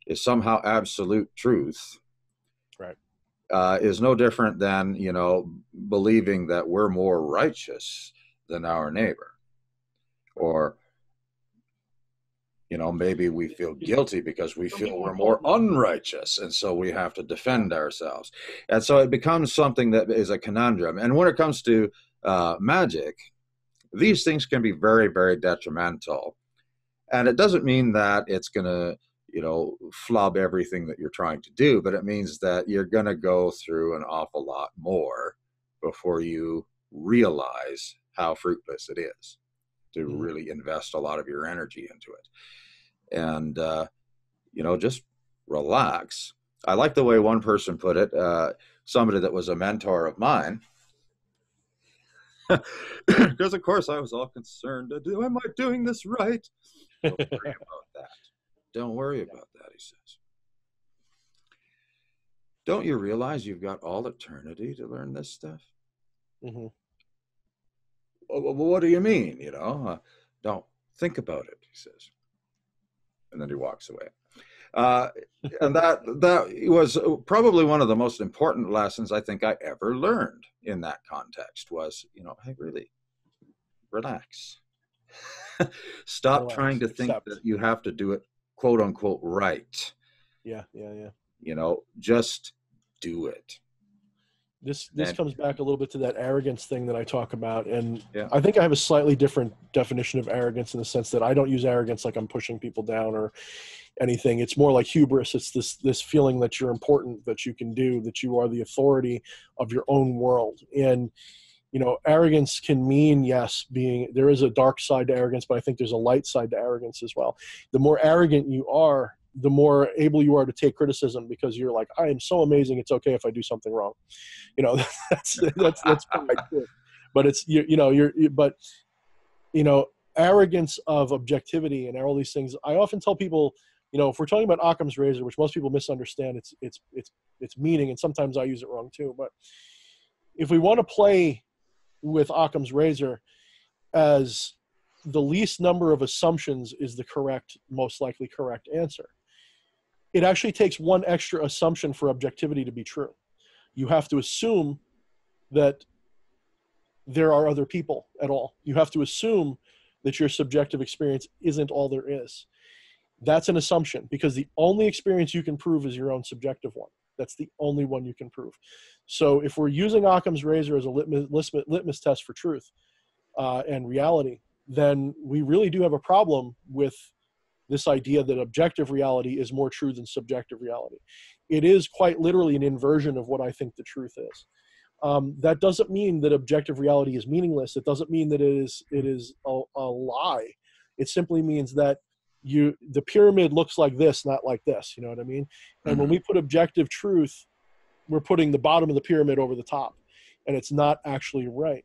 is somehow absolute truth, right, is no different than, you know, believing that we're more righteous than our neighbor, or, you know, maybe we feel guilty because we feel we're more unrighteous, and so we have to defend ourselves. And so it becomes something that is a conundrum. And when it comes to magic, these things can be very, very detrimental. And it doesn't mean that it's going to, you know, flub everything that you're trying to do, but it means that you're going to go through an awful lot more before you realize how fruitless it is to really invest a lot of your energy into it. And, you know, just relax. I like the way one person put it, somebody that was a mentor of mine, because of course I was all concerned, am I doing this right? Don't worry about that. Don't worry about that, he says. Don't you realize you've got all eternity to learn this stuff? Mm-hmm. Well, what do you mean? You know, don't think about it, he says. And then he walks away. And that was probably one of the most important lessons I think I ever learned in that context was, you know, hey, really, relax. Stop trying to think that you have to do it, quote unquote, right. Yeah. You know, just do it. This comes back a little bit to that arrogance thing that I talk about. And yeah. I think I have a slightly different definition of arrogance in the sense that I don't use arrogance like I'm pushing people down or anything. It's more like hubris. It's this feeling that you're important, that you can do, that you are the authority of your own world. And, you know, arrogance can mean, yes, there is a dark side to arrogance, but I think there's a light side to arrogance as well. The more arrogant you are, the more able you are to take criticism because you're like, I am so amazing. It's okay if I do something wrong. You know, that's pride too. But it's, but, you know, arrogance of objectivity and all these things. I often tell people, you know, if we're talking about Occam's razor, which most people misunderstand its meaning, and sometimes I use it wrong too. But if we want to play with Occam's razor as the least number of assumptions is the correct, most likely correct answer, it actually takes one extra assumption for objectivity to be true. You have to assume that there are other people at all. You have to assume that your subjective experience isn't all there is. That's an assumption because the only experience you can prove is your own subjective one. That's the only one you can prove. So if we're using Occam's razor as a litmus test for truth and reality, then we really do have a problem with this idea that objective reality is more true than subjective reality. It is quite literally an inversion of what I think the truth is. That doesn't mean that objective reality is meaningless. It doesn't mean that it is a lie. It simply means that the pyramid looks like this, not like this. You know what I mean? And when we put objective truth, we're putting the bottom of the pyramid over the top, and it's not actually right.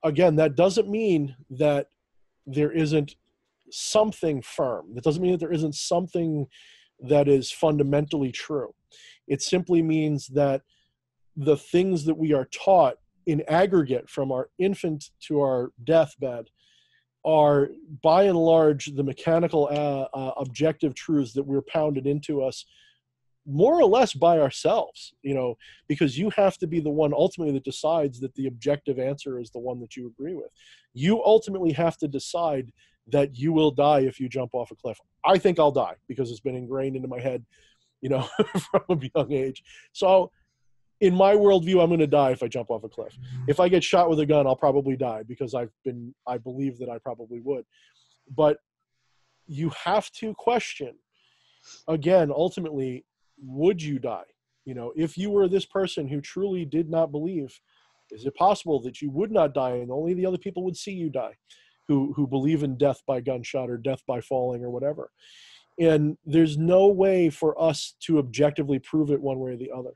Again, that doesn't mean that there isn't something firm. That doesn't mean that there isn't something that is fundamentally true. It simply means that the things that we are taught in aggregate from our infant to our deathbed are by and large the mechanical objective truths that we're pounded into us more or less by ourselves, you know, because you have to be the one ultimately that decides that the objective answer is the one that you agree with. You ultimately have to decide that you will die if you jump off a cliff. I think I'll die because it's been ingrained into my head, you know, from a young age. So in my worldview, I'm going to die if I jump off a cliff. If I get shot with a gun, I'll probably die because I believe that I probably would. But you have to question, again, ultimately, would you die? You know, if you were this person who truly did not believe, is it possible that you would not die and only the other people would see you die who believe in death by gunshot or death by falling or whatever? And there's no way for us to objectively prove it one way or the other.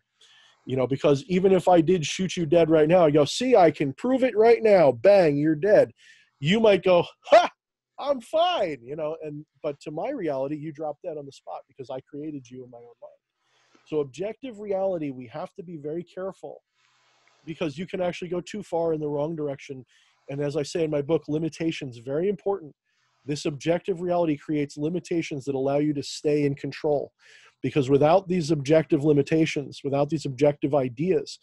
You know, because even if I did shoot you dead right now, I go, see, I can prove it right now. Bang, you're dead. You might go, ha, I'm fine, you know, but to my reality, you drop dead on the spot because I created you in my own mind. So objective reality, we have to be very careful because you can actually go too far in the wrong direction. And as I say in my book, limitations, very important. This objective reality creates limitations that allow you to stay in control. Because without these objective limitations, without these objective ideas,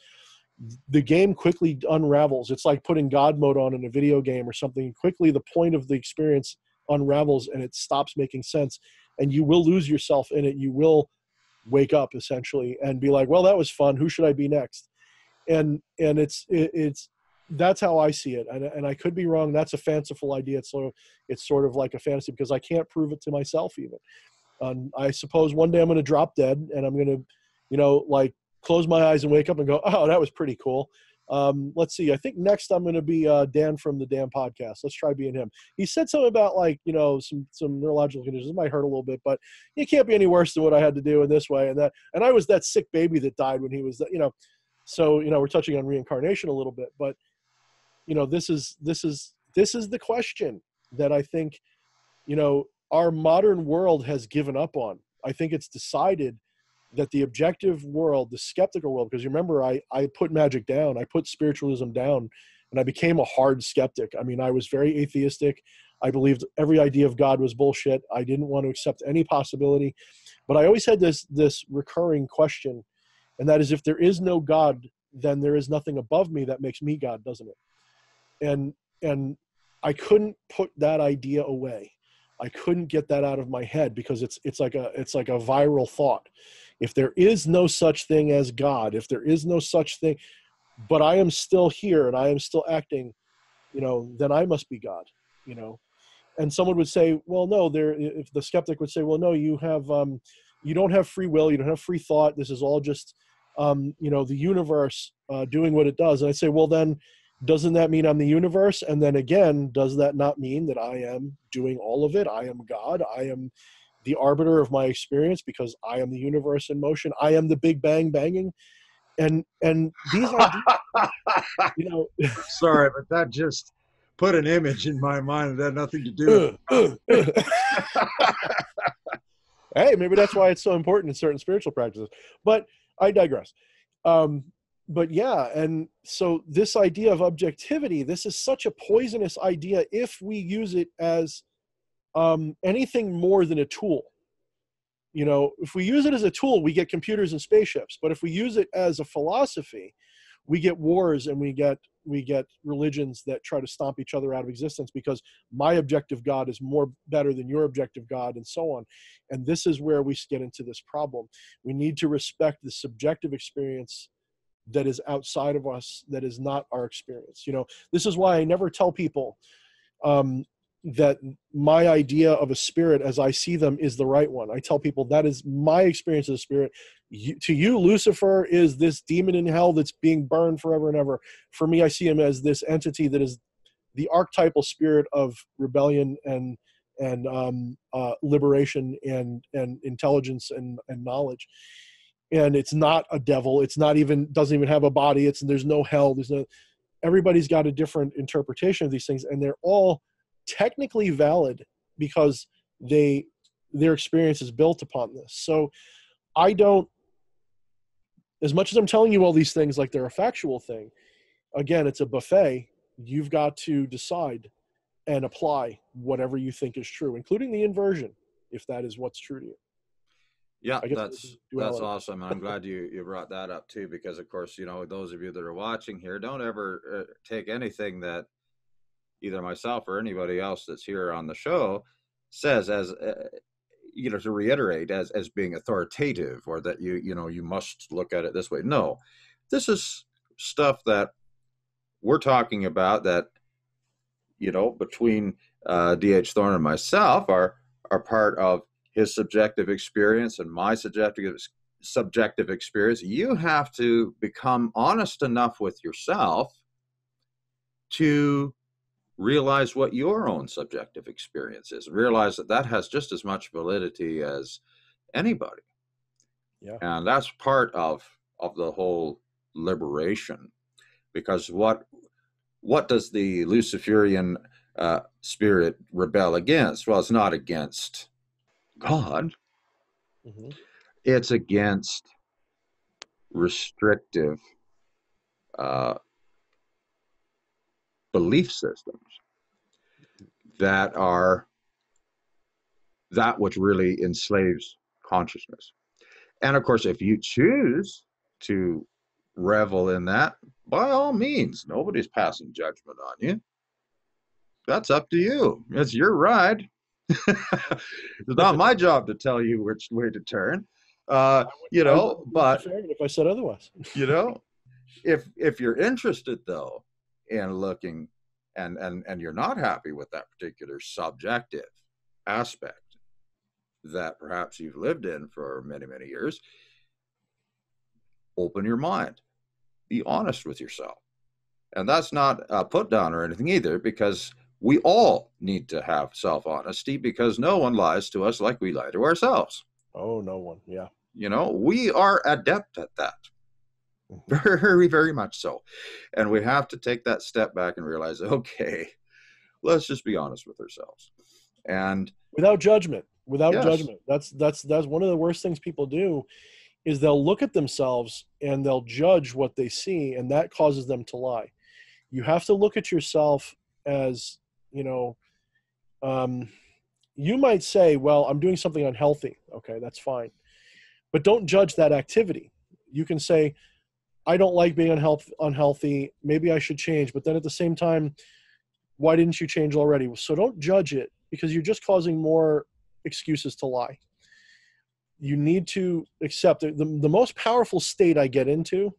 the game quickly unravels. It's like putting God mode on in a video game or something. Quickly, the point of the experience unravels and it stops making sense. And you will lose yourself in it. You will wake up essentially and be like, well, that was fun. Who should I be next? And it's that's how I see it. And I could be wrong. That's a fanciful idea. It's sort of like a fantasy because I can't prove it to myself even. I suppose one day I'm going to drop dead and I'm going to, you know, like close my eyes and wake up and go, oh, that was pretty cool. Let's see. I think next I'm going to be Dan from the Dan podcast. Let's try being him. He said something about like, you know, some neurological conditions. It might hurt a little bit, but it can't be any worse than what I had to do in this way and that. And I was that sick baby that died when he was, you know, so, you know, we're touching on reincarnation a little bit, but you know, this is the question that I think, you know, our modern world has given up on. I think it's decided that the objective world, the skeptical world, because you remember I put magic down, I put spiritualism down, and I became a hard skeptic. I mean, I was very atheistic. I believed every idea of God was bullshit. I didn't want to accept any possibility. But I always had this recurring question, and that is if there is no God, then there is nothing above me that makes me God, doesn't it? And I couldn't put that idea away. I couldn't get that out of my head because it's like a viral thought. If there is no such thing as God, if there is no such thing, but I am still here and I am still acting, you know, then I must be God, you know. And someone would say, well, no, if the skeptic would say, well, no, you don't have free will, you don't have free thought. This is all just, you know, the universe doing what it does. And I say, well, then doesn't that mean I'm the universe? And then again, does that not mean that I am doing all of it? I am God. I am the arbiter of my experience because I am the universe in motion. I am the Big Bang banging. And these are, you know. Sorry, but that just put an image in my mind that had nothing to do with it. Hey, maybe that's why it's so important in certain spiritual practices. But I digress. But yeah, and so this idea of objectivity, this is such a poisonous idea if we use it as anything more than a tool. You know, if we use it as a tool, we get computers and spaceships. But if we use it as a philosophy, we get wars and we get religions that try to stomp each other out of existence because my objective God is better than your objective God and so on. And this is where we get into this problem. We need to respect the subjective experience that is outside of us, that is not our experience. You know, this is why I never tell people that my idea of a spirit as I see them is the right one. I tell people that is my experience of the spirit. To you, Lucifer is this demon in hell that's being burned forever and ever. For me, I see him as this entity that is the archetypal spirit of rebellion and liberation and intelligence and knowledge. And it's not a devil. It's not even, doesn't even have a body. There's no hell. Everybody's got a different interpretation of these things, and they're all technically valid because their experience is built upon this. So I don't, as much as I'm telling you all these things like they're a factual thing, again, it's a buffet. You've got to decide and apply whatever you think is true, including the inversion, if that is what's true to you. Yeah, that's awesome. I'm glad you brought that up too, because of course, you know, those of you that are watching here, don't ever take anything that either myself or anybody else that's here on the show says as, you know, to reiterate as being authoritative or that you must look at it this way. No, this is stuff that we're talking about that, you know, between D.H. Thorne and myself are part of his subjective experience and my subjective experience. You have to become honest enough with yourself to realize what your own subjective experience is. Realize that has just as much validity as anybody. Yeah. And that's part of of the whole liberation. Because what does the Luciferian spirit rebel against? Well, it's not against God. Mm-hmm. It's against restrictive belief systems that are that which really enslaves consciousness. And of course, if you choose to revel in that, by all means, nobody's passing judgment on you. That's up to you. It's your ride. It's not my job to tell you which way to turn. You know, but if I said otherwise, you know, if you're interested though in looking and you're not happy with that particular subjective aspect that perhaps you've lived in for many, many years, open your mind, be honest with yourself. And that's not a put down or anything either, because we all need to have self-honesty, because no one lies to us like we lie to ourselves. Oh, no one. Yeah. You know, we are adept at that. Very, very much so. And we have to take that step back and realize, okay, let's just be honest with ourselves. And without judgment, yes. judgment. That's one of the worst things people do, is they'll look at themselves and they'll judge what they see, and that causes them to lie. You have to look at yourself as, you know, you might say, well, I'm doing something unhealthy. Okay, that's fine. But don't judge that activity. You can say, I don't like being unhealthy. Maybe I should change. But then at the same time, why didn't you change already? So don't judge it, because you're just causing more excuses to lie. You need to accept it. The most powerful state I get into,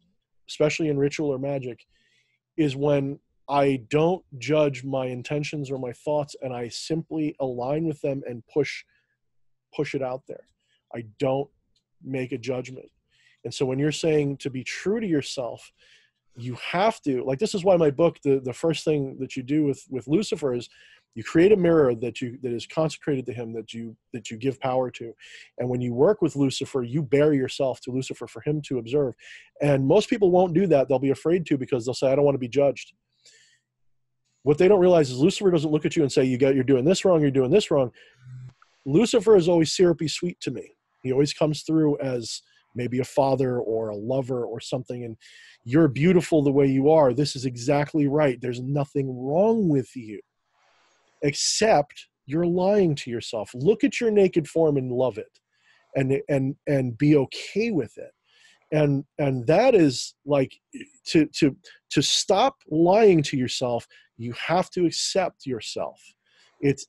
especially in ritual or magic, is when I don't judge my intentions or my thoughts, and I simply align with them and push it out there. I don't make a judgment. And so when you're saying to be true to yourself, you have to, like, this is why my book, the first thing that you do with Lucifer is you create a mirror that is consecrated to him, that you give power to. And when you work with Lucifer, you bare yourself to Lucifer for him to observe. And most people won't do that. They'll be afraid to, because they'll say, I don't want to be judged. What they don't realize is Lucifer doesn't look at you and say, you're doing this wrong, you're doing this wrong. Lucifer is always syrupy sweet to me. He always comes through as maybe a father or a lover or something, and you're beautiful the way you are. This is exactly right. There's nothing wrong with you, except you're lying to yourself. Look at your naked form and love it, and be okay with it. And that is like, to stop lying to yourself, you have to accept yourself.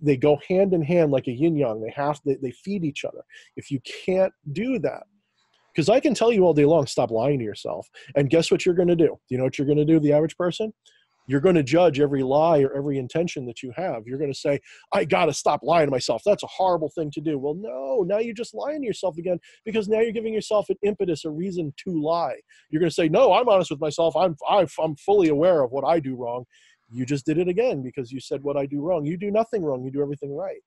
They go hand in hand like a yin yang. They feed each other. If you can't do that, because I can tell you all day long, stop lying to yourself. And guess what you're going to do? Do you know what you're going to do, the average person? You're going to judge every lie or every intention that you have. You're going to say, I got to stop lying to myself. That's a horrible thing to do. Well, no, now you're just lying to yourself again, because now you're giving yourself an impetus, a reason to lie. You're going to say, no, I'm honest with myself. I'm fully aware of what I do wrong. You just did it again, because you said what I do wrong. You do nothing wrong. You do everything right.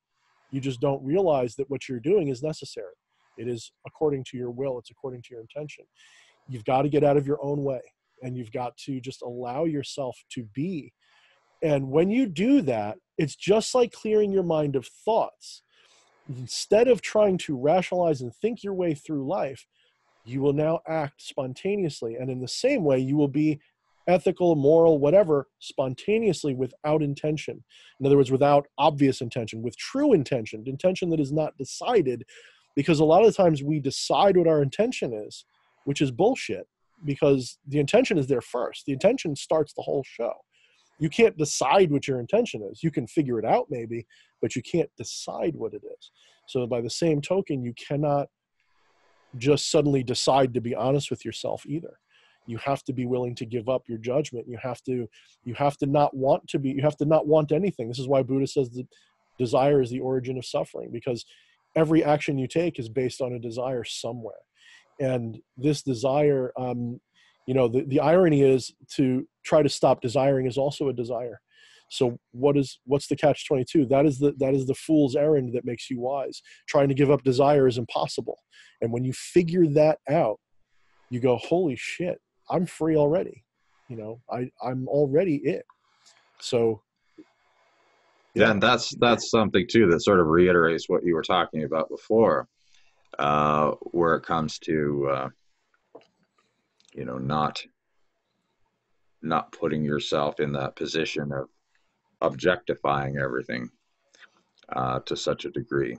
You just don't realize that what you're doing is necessary. It is according to your will. It's according to your intention. You've got to get out of your own way, and you've got to just allow yourself to be. And when you do that, it's just like clearing your mind of thoughts. Instead of trying to rationalize and think your way through life, you will now act spontaneously. And in the same way, you will be ethical, moral, whatever, spontaneously, without intention. In other words, without obvious intention, with true intention that is not decided. Because a lot of the times we decide what our intention is, which is bullshit, because the intention is there first. The intention starts the whole show. You can't decide what your intention is. You can figure it out maybe, but you can't decide what it is. So by the same token, you cannot just suddenly decide to be honest with yourself either. You have to be willing to give up your judgment. You have to not want anything. This is why Buddha says that desire is the origin of suffering, because every action you take is based on a desire somewhere. And this desire, the irony is, to try to stop desiring is also a desire. So what's the catch-22? That is the fool's errand that makes you wise. Trying to give up desire is impossible. And when you figure that out, you go, holy shit, I'm free already. You know, I'm already it. So Yeah, and that's something too that sort of reiterates what you were talking about before, where it comes to not putting yourself in that position of objectifying everything to such a degree.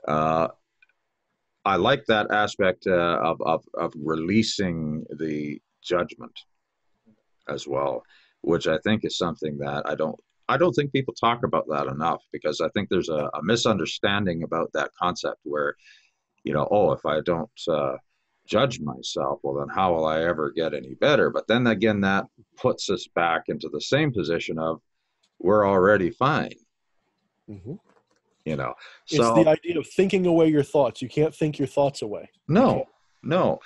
Uh, I like that aspect of releasing the judgment as well, which I think is something that I don't think people talk about that enough, because I think there's a misunderstanding about that concept where, oh, if I don't judge myself, well, then how will I ever get any better? But then again, that puts us back into the same position of we're already fine, mm-hmm. you know. It's the So idea of thinking away your thoughts. You can't think your thoughts away. no, no.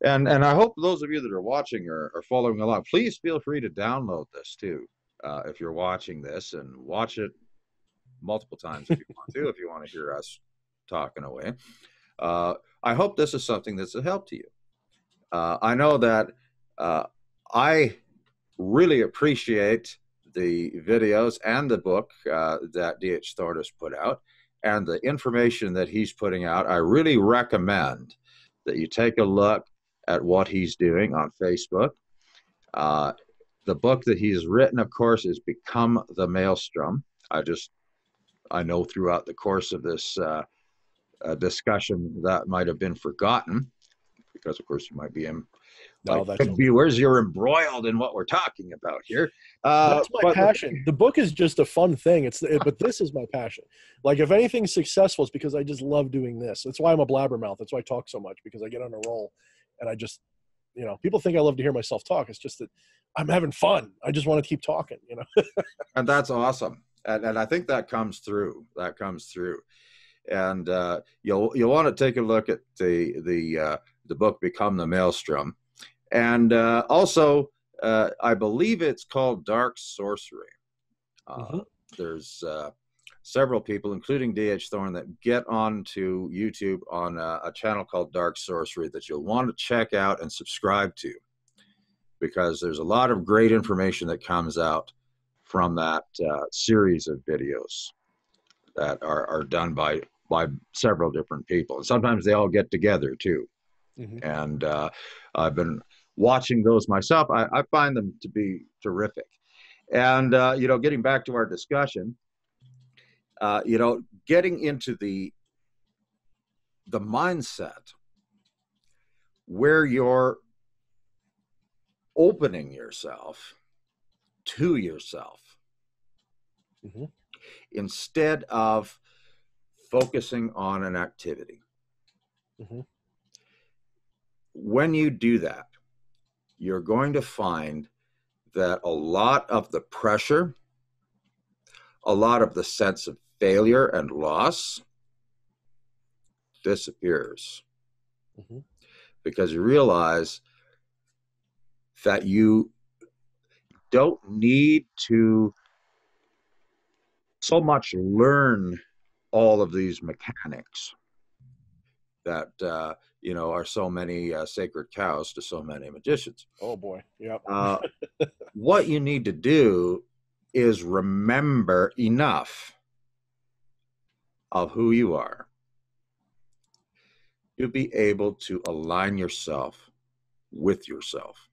And I hope those of you that are watching are following along. Please feel free to download this too, if you're watching this, and watch it multiple times if you want to hear us talking away. I hope this is something that's a help to you. I know that I really appreciate the videos and the book that D.H. Thorne has put out, and the information that he's putting out. I really recommend that you take a look at what he's doing on Facebook. The book that he's written, of course, is Become the Maelstrom. I know throughout the course of this discussion that might have been forgotten, because, of course, you might be in, like viewers, you're embroiled in what we're talking about here. That's my passion. The book is just a fun thing. But this is my passion. Like, if anything's successful, it's because I just love doing this. That's why I'm a blabbermouth. That's why I talk so much, because I get on a roll, and I just, people think I love to hear myself talk. It's just that I'm having fun. I just want to keep talking, And that's awesome. And I think that comes through. And you'll want to take a look at the book Become the Maelstrom. And also, I believe it's called Dark Sorcery. There's several people, including D.H. Thorne, that get onto YouTube on a channel called Dark Sorcery that you'll want to check out and subscribe to, because there's a lot of great information that comes out from that series of videos that are done by several different people. And sometimes they all get together too. Mm-hmm. And I've been watching those myself. I find them to be terrific. And, getting back to our discussion, getting into the mindset where you're opening yourself to yourself, mm-hmm. instead of focusing on an activity. Mm-hmm. When you do that, you're going to find that a lot of the pressure, a lot of the sense of failure and loss disappears. Mm-hmm. Because you realize that you don't need to so much learn all of these mechanics that are so many sacred cows to so many magicians. Oh boy, yeah. What you need to do is remember enough of who you are to be able to align yourself with yourself.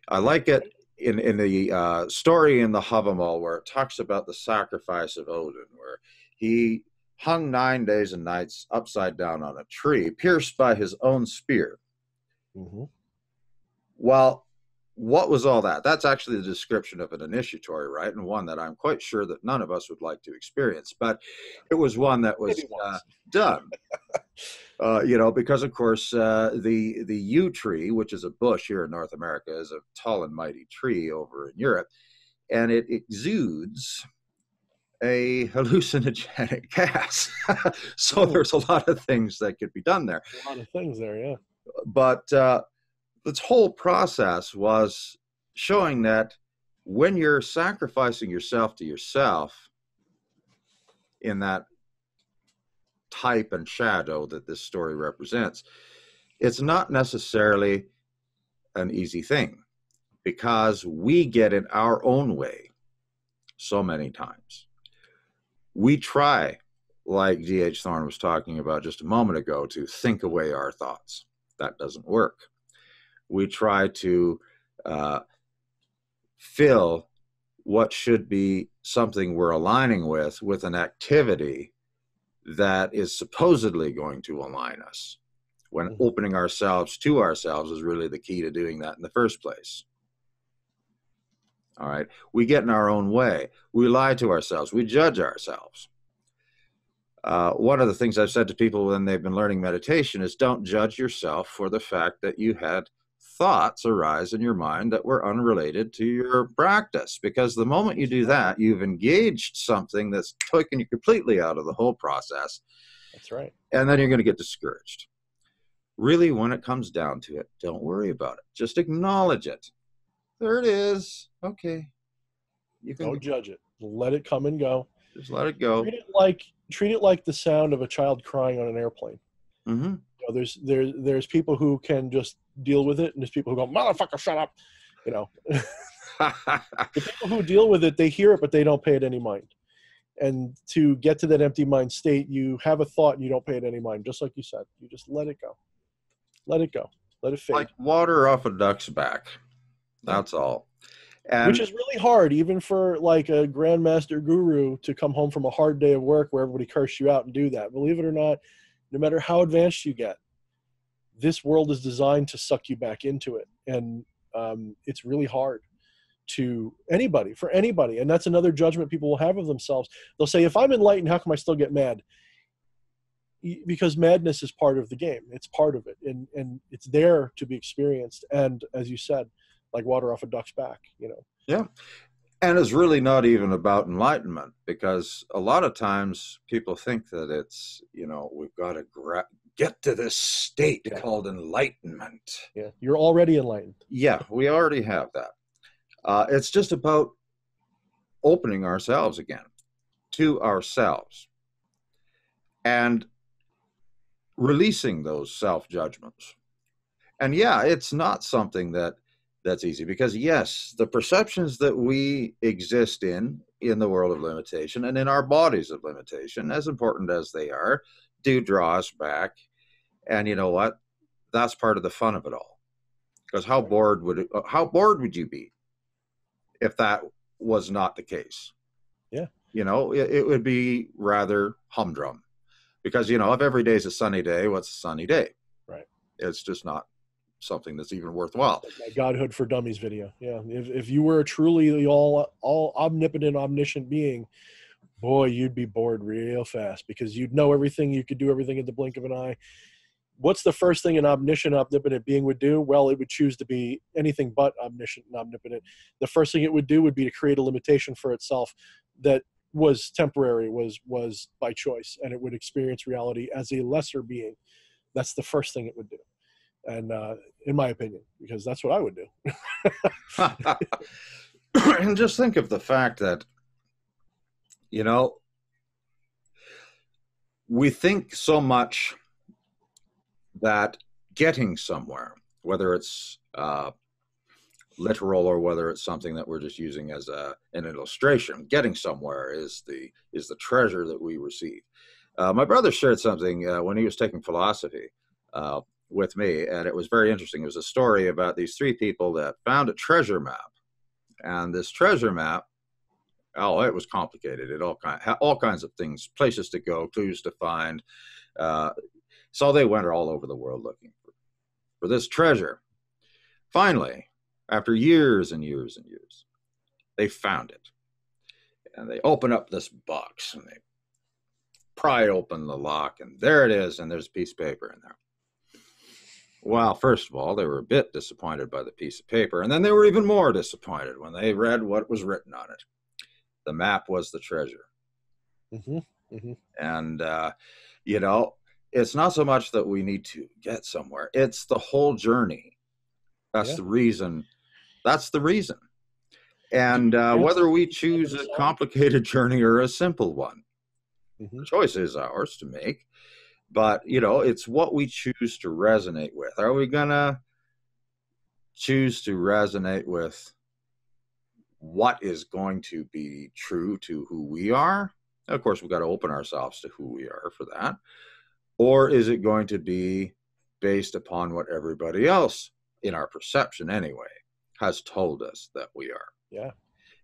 I like it in the story in the Havamal, where it talks about the sacrifice of Odin, where he hung 9 days and nights upside down on a tree, pierced by his own spear. Mm-hmm. Well, what was all that? That's actually the description of an initiatory, right? And one that I'm quite sure that none of us would like to experience. But it was one that was done. Because, of course, the yew tree, which is a bush here in North America, is a tall and mighty tree over in Europe. And it exudes a hallucinogenic gas. So there's a lot of things that could be done there. A lot of things there, yeah. But this whole process was showing that when you're sacrificing yourself to yourself in that type and shadow that this story represents, it's not necessarily an easy thing, because we get in our own way so many times. We try, like D.H. Thorne was talking about just a moment ago, to think away our thoughts. That doesn't work. We try to fill what should be something we're aligning with an activity that is supposedly going to align us, when opening ourselves to ourselves is really the key to doing that in the first place. All right. We get in our own way. We lie to ourselves. We judge ourselves. One of the things I've said to people when they've been learning meditation is, don't judge yourself for the fact that you had thoughts arise in your mind that were unrelated to your practice, because the moment you do that, you've engaged something that's taken you completely out of the whole process. That's right. And then you're going to get discouraged. Really, when it comes down to it, don't worry about it. Just acknowledge it. There it is. Okay. You can Don't judge it. Let it come and go. Just let it go. Treat it like the sound of a child crying on an airplane. Mm-hmm. You know, there's people who can just deal with it, and there's people who go, "Motherfucker, shut up." You know, the people who deal with it, they hear it, but they don't pay it any mind. And to get to that empty mind state, you have a thought and you don't pay it any mind. Just like you said, you just let it go. Let it go. Let it fade. Like water off a duck's back. That's all. And which is really hard, even for like a grandmaster guru to come home from a hard day of work where everybody cursed you out and do that. Believe it or not, no matter how advanced you get, this world is designed to suck you back into it. And it's really hard for anybody. And that's another judgment people will have of themselves. They'll say, if I'm enlightened, how come I still get mad? Because madness is part of the game. It's part of it. And it's there to be experienced. And as you said, like water off a duck's back, you know? Yeah. And it's really not even about enlightenment, because a lot of times people think that it's, you know, we've got to get to this state called enlightenment. Yeah. You're already enlightened. Yeah, we already have that. It's just about opening ourselves again to ourselves and releasing those self-judgments. And yeah, it's not something that's easy, because yes, the perceptions that we exist in the world of limitation and in our bodies of limitation, as important as they are, do draw us back. And you know what? That's part of the fun of it all. Because how bored would you be if that was not the case? Yeah. You know, it would be rather humdrum, because, you know, if every day is a sunny day, what's a sunny day? Right. It's just not something that's even worthwhile. Like my Godhood for Dummies video. Yeah. If you were a truly all omnipotent, omniscient being, boy, you'd be bored real fast, because you'd know everything. You could do everything in the blink of an eye. What's the first thing an omniscient, omnipotent being would do? Well, it would choose to be anything but omniscient and omnipotent. The first thing it would do would be to create a limitation for itself that was temporary, was by choice, and it would experience reality as a lesser being. That's the first thing it would do. And in my opinion, because that's what I would do. And just think of the fact that, you know, we think so much that getting somewhere, whether it's literal or whether it's something that we're just using as an illustration, getting somewhere is the treasure that we receive. My brother shared something when he was taking philosophy with me, and it was very interesting. It was a story about these three people that found a treasure map, and this treasure map, it was complicated. It all kinds of things, places to go, clues to find. So they went all over the world looking for this treasure. Finally, after years and years and years, they found it. And they open up this box and they pry open the lock, and there it is, and there's a piece of paper in there. Well, first of all, they were a bit disappointed by the piece of paper, and then they were even more disappointed when they read what was written on it. The map was the treasure. Mm-hmm. Mm-hmm. And, you know, it's not so much that we need to get somewhere. It's the whole journey. That's the reason. That's the reason. And whether we choose a complicated journey or a simple one, the choice is ours to make. But, you know, it's what we choose to resonate with. Are we going to choose to resonate with what is going to be true to who we are, of course, we've got to open ourselves to who we are for that. Or is it going to be based upon what everybody else, in our perception anyway, has told us that we are? Yeah.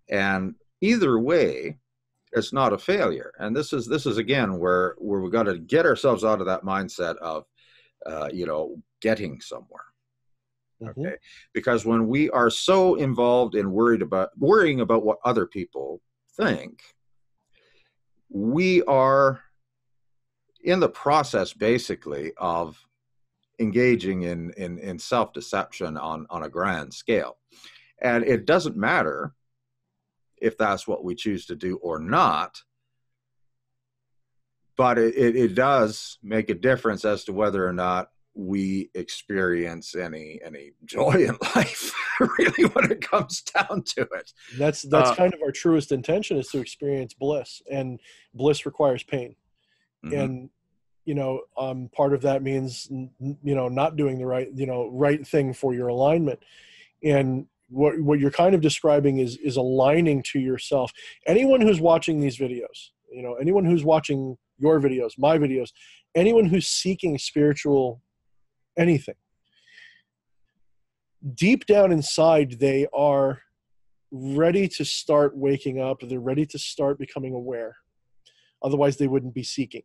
And either way, it's not a failure. And this is again where we've got to get ourselves out of that mindset of, getting somewhere. Mm-hmm. Okay, because when we are so involved in worrying about what other people think, we are in the process basically of engaging in self-deception on a grand scale. And it doesn't matter if that's what we choose to do or not, but it does make a difference as to whether or not we experience any joy in life, really, when it comes down to it. That's kind of our truest intention, is to experience bliss, and bliss requires pain. Mm-hmm. And part of that means not doing the right thing for your alignment. And what you're kind of describing is aligning to yourself. Anyone who's watching these videos, anyone who's watching your videos, my videos, anyone who's seeking spiritual anything, deep down inside, they are ready to start waking up. They're ready to start becoming aware. Otherwise, they wouldn't be seeking.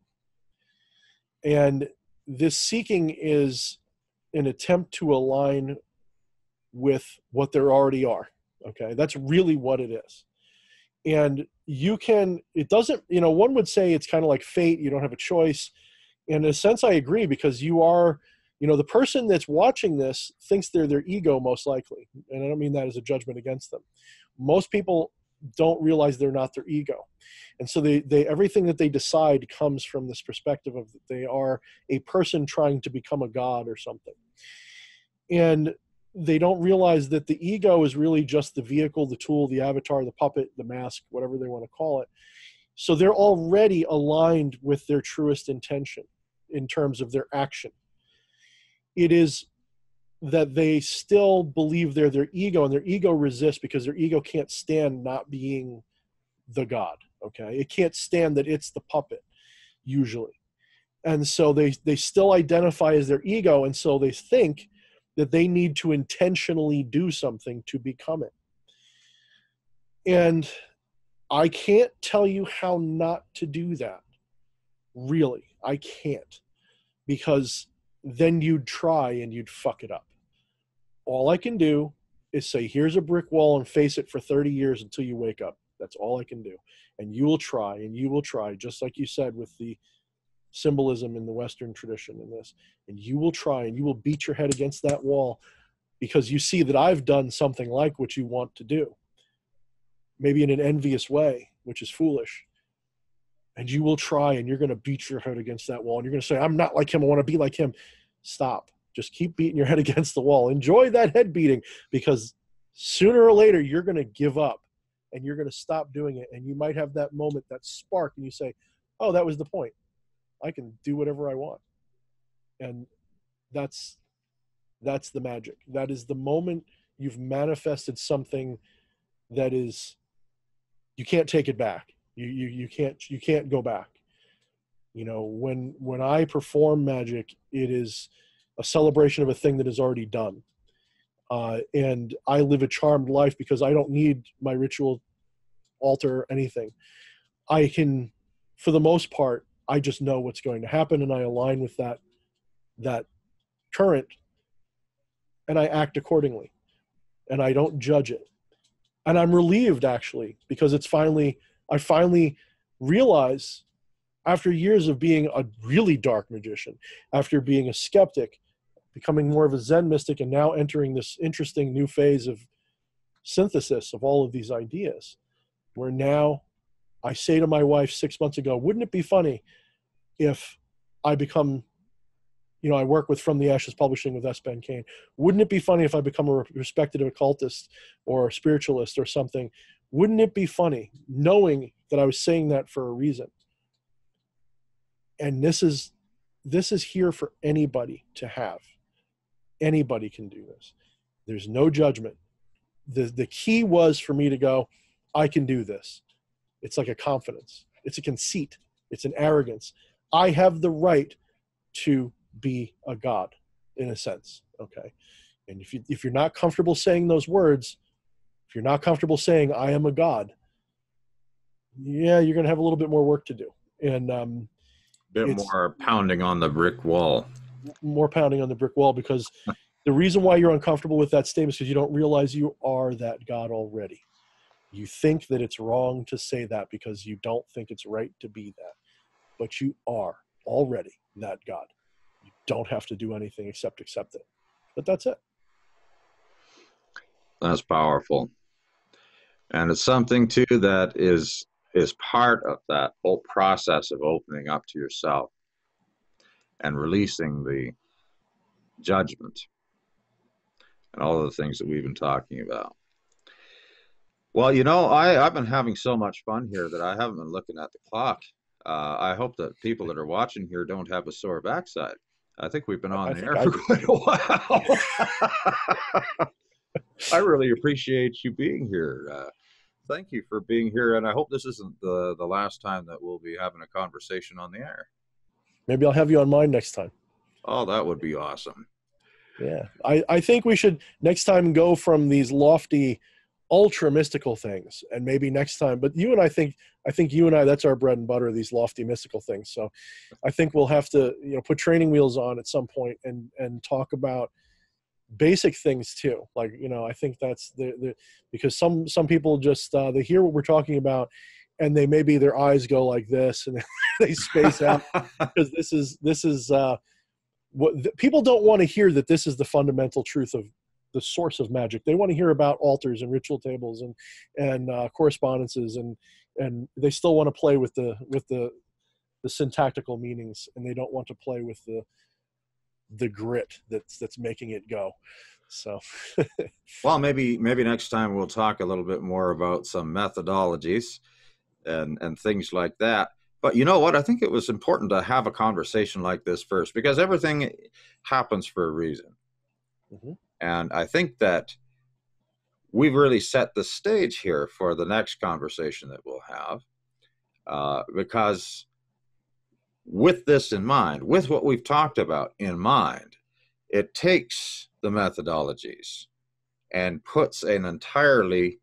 And this seeking is an attempt to align with what there already are. Okay, that's really what it is. And one would say it's kind of like fate. You don't have a choice. In a sense, I agree, because you are, the person that's watching this thinks they're their ego, most likely. And I don't mean that as a judgment against them. Most people don't realize they're not their ego. And so they everything that they decide comes from this perspective of that they are a person trying to become a god or something. And they don't realize that the ego is really just the vehicle, the tool, the avatar, the puppet, the mask, whatever they want to call it. So they're already aligned with their truest intention in terms of their action. It is that they still believe they're their ego, and their ego resists because their ego can't stand not being the god. Okay, it can't stand that it's the puppet, usually. And so they still identify as their ego, and so they think that they need to intentionally do something to become it. And I can't tell you how not to do that. Really, I can't. Because then you'd try and you'd fuck it up. All I can do is say, here's a brick wall, and face it for 30 years until you wake up. That's all I can do. And you will try, and you will try, just like you said with the symbolism in the Western tradition in this. And you will try, and you will beat your head against that wall, because you see that I've done something like what you want to do. Maybe in an envious way, which is foolish. And you will try, and you're going to beat your head against that wall. And you're going to say, I'm not like him. I want to be like him. Stop. Just keep beating your head against the wall. Enjoy that head beating, because sooner or later you're going to give up and you're going to stop doing it. And you might have that moment, that spark, and you say, oh, that was the point. I can do whatever I want. And that's the magic. That is the moment you've manifested something that is, you can't take it back. You can't go back. When I perform magic, it is a celebration of a thing that is already done. And I live a charmed life because I don't need my ritual altar or anything. I can, for the most part, I just know what's going to happen, and I align with that current, and I act accordingly, and I don't judge it. And I'm relieved, actually, because I finally realize, after years of being a really dark magician, after being a skeptic, becoming more of a Zen mystic, and now entering this interesting new phase of synthesis of all of these ideas, where now I say to my wife 6 months ago, wouldn't it be funny if I become, I work with From the Ashes Publishing with S. Ben Kane. Wouldn't it be funny if I become a respected occultist or a spiritualist or something? Wouldn't it be funny, knowing that I was saying that for a reason? And this is here for anybody to have. Anybody can do this. There's no judgment. The key was for me to go, I can do this. It's like a confidence. It's a conceit. It's an arrogance. I have the right to be a god, in a sense. Okay. And if you're not comfortable saying those words, if you're not comfortable saying I am a god, yeah, you're going to have a little bit more work to do. And Bit more pounding on the brick wall. More pounding on the brick wall, because the reason why you're uncomfortable with that statement is because you don't realize you are that God already. You think that it's wrong to say that because you don't think it's right to be that. But you are already that God. You don't have to do anything except accept it. But that's it. That's powerful. And it's something, too, that is part of that whole process of opening up to yourself and releasing the judgment and all of the things that we've been talking about. Well, you know, I've been having so much fun here that I haven't been looking at the clock. I hope that people that are watching here don't have a sore backside. I think we've been on the air for quite a while. I really appreciate you being here. Thank you for being here, and I hope this isn't the last time that we'll be having a conversation on the air. Maybe I'll have you on mine next time. Oh, that would be awesome. Yeah, I think we should next time go from these lofty, ultra mystical things, and maybe next time. But you and I think you and I, that's our bread and butter, these lofty mystical things. So I think we'll have to put training wheels on at some point and talk about basic things too. Like I think that's because some people just they hear what we're talking about, and they maybe their eyes go like this and they space out because this is what people don't want to hear, that this is the fundamental truth of the source of magic. They want to hear about altars and ritual tables and correspondences, and they still want to play with the syntactical meanings, and they don't want to play with the grit that's making it go. So well, maybe next time we'll talk a little bit more about some methodologies and things like that. But you know what? I think it was important to have a conversation like this first, because everything happens for a reason. Mm-hmm. And I think that we've really set the stage here for the next conversation that we'll have, because with this in mind, with what we've talked about in mind, it takes the methodologies and puts an entirely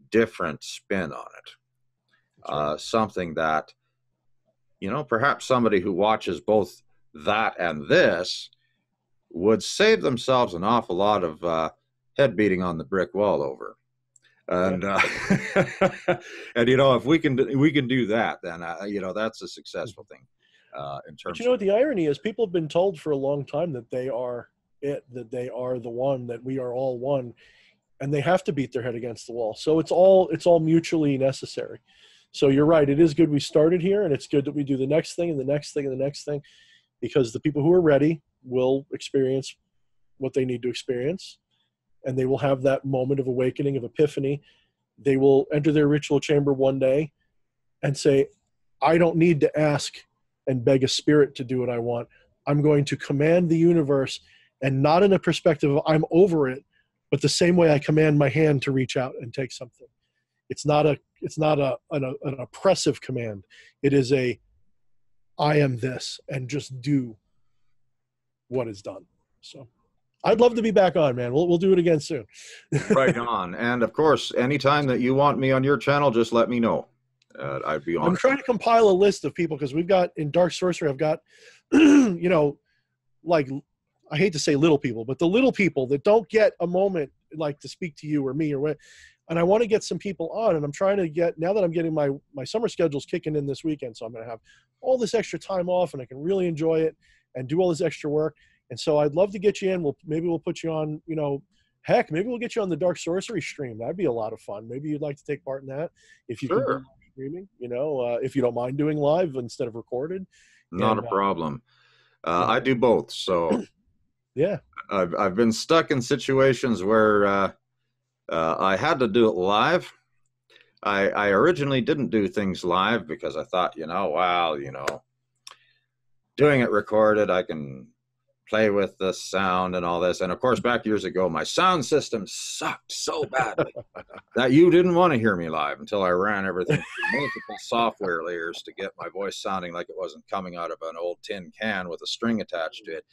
different spin on it. Something that, perhaps somebody who watches both that and this would save themselves an awful lot of head beating on the brick wall over. And and if we can do that, then that's a successful thing. In terms but what the irony is, people have been told for a long time that they are it, that they are the one, that we are all one, and they have to beat their head against the wall. So it's all mutually necessary. So you're right, it is good we started here, and it's good that we do the next thing and the next thing and the next thing, because the people who are ready will experience what they need to experience, and they will have that moment of awakening, of epiphany. They will enter their ritual chamber one day and say, I don't need to ask and beg a spirit to do what I want. I'm going to command the universe, and not in a perspective of I'm over it, but the same way I command my hand to reach out and take something. It's not an oppressive command. It is I am this, and just do what is done. So I'd love to be back on, man. We'll do it again soon. Right on. And of course, anytime that you want me on your channel, just let me know. I'd be on. I'm trying to compile a list of people, because we've got in Dark Sorcery, I've got, like, I hate to say little people, but the little people that don't get a moment like to speak to you or me or what. And I want to get some people on, and I'm trying to get, now that I'm getting my summer schedule's kicking in this weekend, so I'm going to have all this extra time off, and I can really enjoy it and do all this extra work. And so I'd love to get you in. Maybe we'll put you on, heck, maybe we'll get you on the Dark Sorcery stream. That'd be a lot of fun. Maybe you'd like to take part in that if you can do streaming, if you don't mind doing live instead of recorded. Not a problem. I do both. So yeah, I've been stuck in situations where I had to do it live. I originally didn't do things live because I thought, doing it recorded, I can play with the sound and all this. And of course, back years ago, my sound system sucked so badly that you didn't want to hear me live until I ran everything through multiple software layers to get my voice sounding like it wasn't coming out of an old tin can with a string attached to it.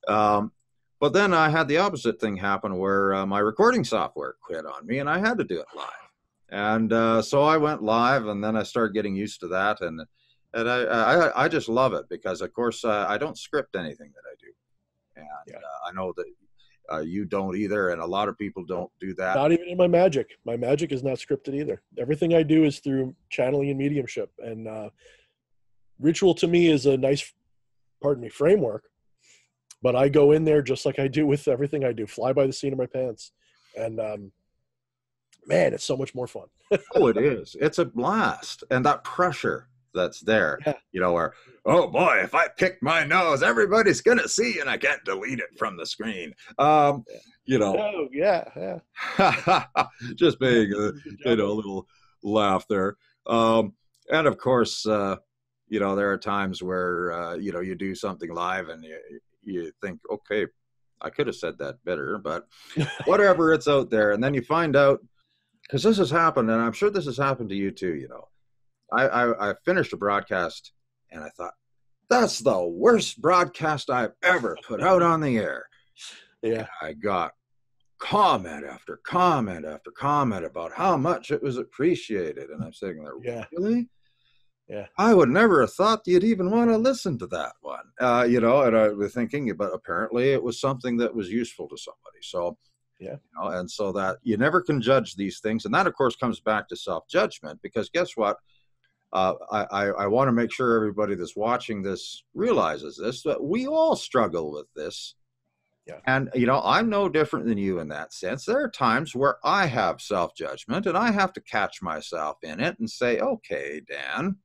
But then I had the opposite thing happen where my recording software quit on me and I had to do it live. And so I went live, and then I started getting used to that. And I just love it because, of course, I don't script anything that I do. And I know that you don't either, and a lot of people don't do that. Not even in my magic. My magic is not scripted either. Everything I do is through channeling and mediumship. And ritual to me is a nice, framework. But I go in there just like I do with everything I do, fly by the seat of my pants. And man, it's so much more fun. Oh, it is. It's a blast. And that pressure that's there, you know, where, oh boy, if I pick my nose, everybody's going to see and I can't delete it from the screen. You know. Oh, yeah. Just being a little laugh there. And of course, you know, there are times where, you know, you do something live and you think, okay, I could have said that better, but whatever, it's out there. And then you find out, because this has happened, and I'm sure this has happened to you too, you know. I finished a broadcast and I thought, that's the worst broadcast I've ever put out on the air. Yeah. And I got comment after comment after comment about how much it was appreciated. And I'm sitting there, really? Yeah. I would never have thought you'd even want to listen to that one. You know, and I was thinking, but apparently it was something that was useful to somebody. So, yeah. You know, and so that you never can judge these things. And that, of course, comes back to self-judgment, because guess what? I want to make sure everybody that's watching this realizes this, that we all struggle with this. Yeah. And, you know, I'm no different than you in that sense. There are times where I have self-judgment and I have to catch myself in it and say, okay, Dan,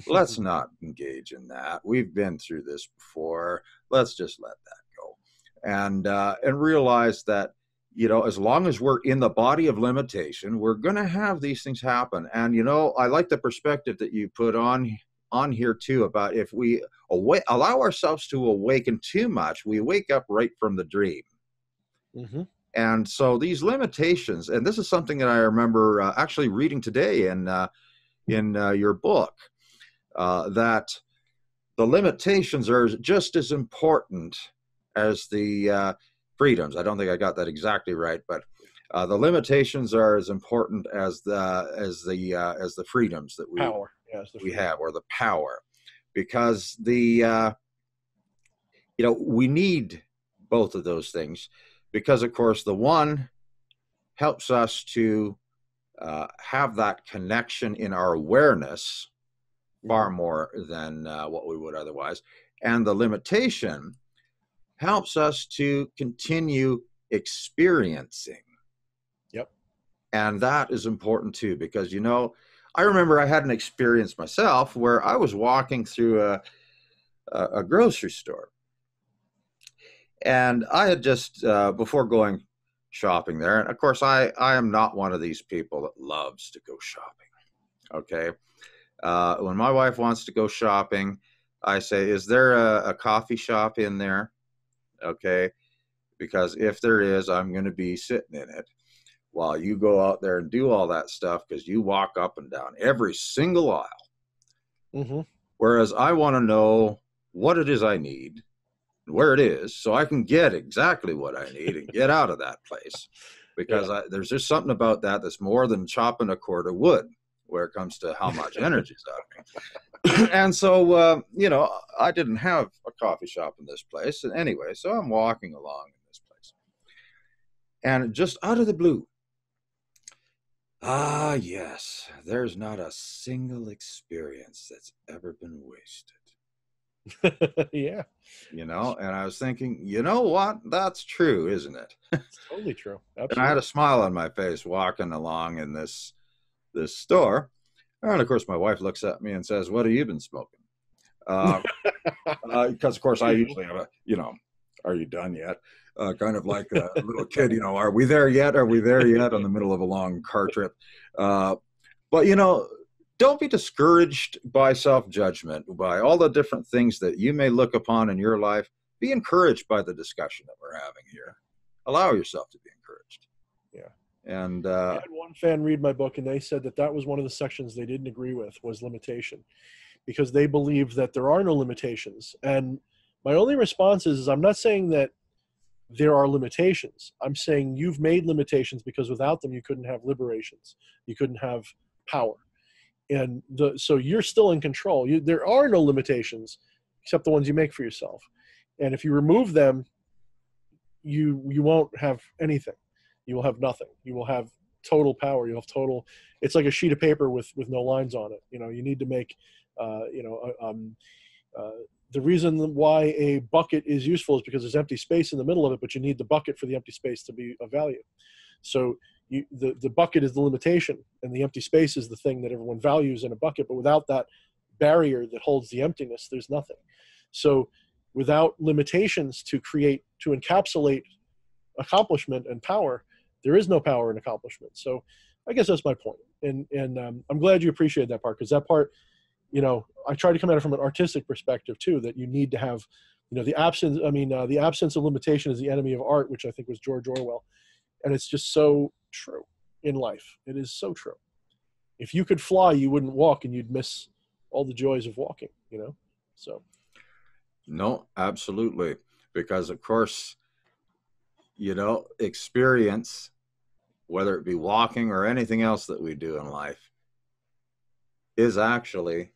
let's not engage in that. We've been through this before. Let's just let that go. And realize that, you know, as long as we're in the body of limitation, we're going to have these things happen. And, you know, I like the perspective that you put on here too, about if we allow ourselves to awaken too much, we wake up right from the dream. Mm-hmm. And so these limitations, and this is something that I remember actually reading today in your book, that the limitations are just as important as the freedoms. I don't think I got that exactly right, but the limitations are as important as the freedoms that we have, or the power, because you know, we need both of those things, because of course the one helps us to have that connection in our awareness far more than what we would otherwise, and the limitation helps us to continue experiencing. Yep. And that is important too, because, you know, I remember I had an experience myself where I was walking through a grocery store, and I had just, before going shopping there, and of course I am not one of these people that loves to go shopping, okay? When my wife wants to go shopping, I say, is there a coffee shop in there? Okay, because if there is, I'm going to be sitting in it while you go out there and do all that stuff, because you walk up and down every single aisle. Mm-hmm. Whereas I want to know what it is I need, where it is, so I can get exactly what I need and get out of that place. Because there's just something about that that's more than chopping a cord of wood where it comes to how much energy is out of me. And so, you know, I didn't have a coffee shop in this place. And anyway, so I'm walking along in this place. And just out of the blue, yes, there's not a single experience that's ever been wasted. Yeah. You know, and I was thinking, you know what? That's true, isn't it? It's totally true. Absolutely. And I had a smile on my face walking along in this store. And of course, my wife looks at me and says, what have you been smoking? Because, of course, I usually have you know, are you done yet? Kind of like a little kid, you know, are we there yet? Are we there yet? On the middle of a long car trip. But, you know, don't be discouraged by self-judgment, by all the different things that you may look upon in your life. be encouraged by the discussion that we're having here. Allow yourself to be encouraged. Yeah. And I had one fan read my book, and they said that that was one of the sections they didn't agree with, was limitation, because they believe that there are no limitations. And my only response is I'm not saying that there are limitations. I'm saying you've made limitations because without them, you couldn't have liberations. You couldn't have power. And so you're still in control. There are no limitations except the ones you make for yourself. And if you remove them, you won't have anything. You will have nothing. You will have total power. You'll have total. It's like a sheet of paper with no lines on it. You need to make, the reason why a bucket is useful is because there's empty space in the middle of it, but you need the bucket for the empty space to be of value. So the bucket is the limitation, and the empty space is the thing that everyone values in a bucket. But without that barrier that holds the emptiness, there's nothing. So without limitations to encapsulate accomplishment and power, there is no power in accomplishment. So I guess that's my point. And I'm glad you appreciate that part, because that part, I try to come at it from an artistic perspective too, that you need to have, the absence of limitation is the enemy of art, which I think was George Orwell. And it's just so true in life. It is so true. If you could fly, you wouldn't walk, and you'd miss all the joys of walking, so. No, absolutely. Because of course, experience, whether it be walking or anything else that we do in life, is actually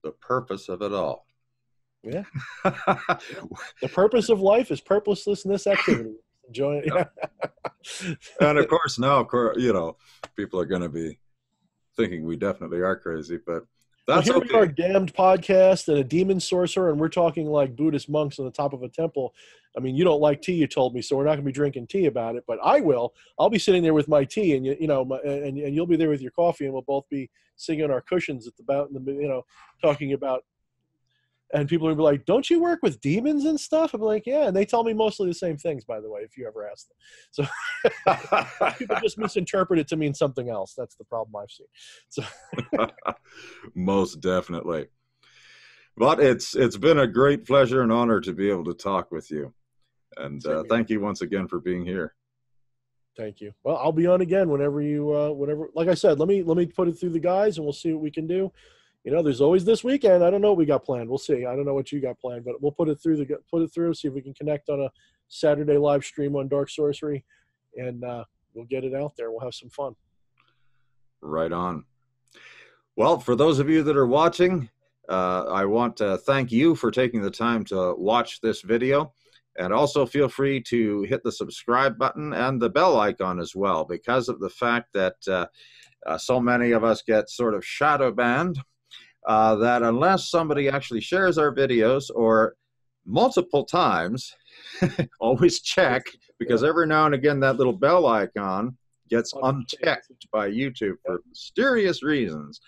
the purpose of it all. Yeah. The purpose of life is purposelessness activity. Enjoy it. Yeah. And of course, now, people are going to be thinking we definitely are crazy, but that's here okay. We are, a damned podcast and a demon sorcerer, and we're talking like Buddhist monks on the top of a temple. I mean, you don't like tea, you told me, so we're not going to be drinking tea about it, but I will. I'll be sitting there with my tea, and and you'll be there with your coffee, and we'll both be sitting on our cushions talking about. And people will be like, "Don't you work with demons and stuff?" I'm like, "Yeah," and they tell me mostly the same things, by the way, if you ever ask them. So people just misinterpret it to mean something else. That's the problem I've seen. So most definitely. But it's been a great pleasure and honor to be able to talk with you. And thank you once again for being here. Thank you. Well, I'll be on again whenever like I said, let me put it through the guys, and we'll see what we can do. There's always this weekend. I don't know what we got planned. We'll see. I don't know what you got planned, but we'll put it through, see if we can connect on a Saturday live stream on Dark Sorcery, and we'll get it out there. We'll have some fun. Right on. Well, for those of you that are watching, I want to thank you for taking the time to watch this video. And also feel free to hit the subscribe button and the bell icon as well, because of the fact that so many of us get sort of shadow banned, that unless somebody actually shares our videos or multiple times, always check, because every now and again that little bell icon gets unchecked by YouTube for mysterious reasons.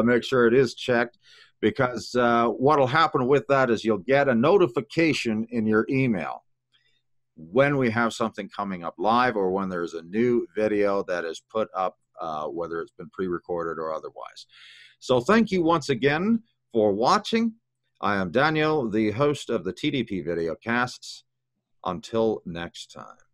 Make sure it is checked, because what will happen with that is you'll get a notification in your email when we have something coming up live, or when there's a new video that is put up, whether it's been pre-recorded or otherwise. So thank you once again for watching. I am Daniel, the host of the TDP Videocasts. Until next time.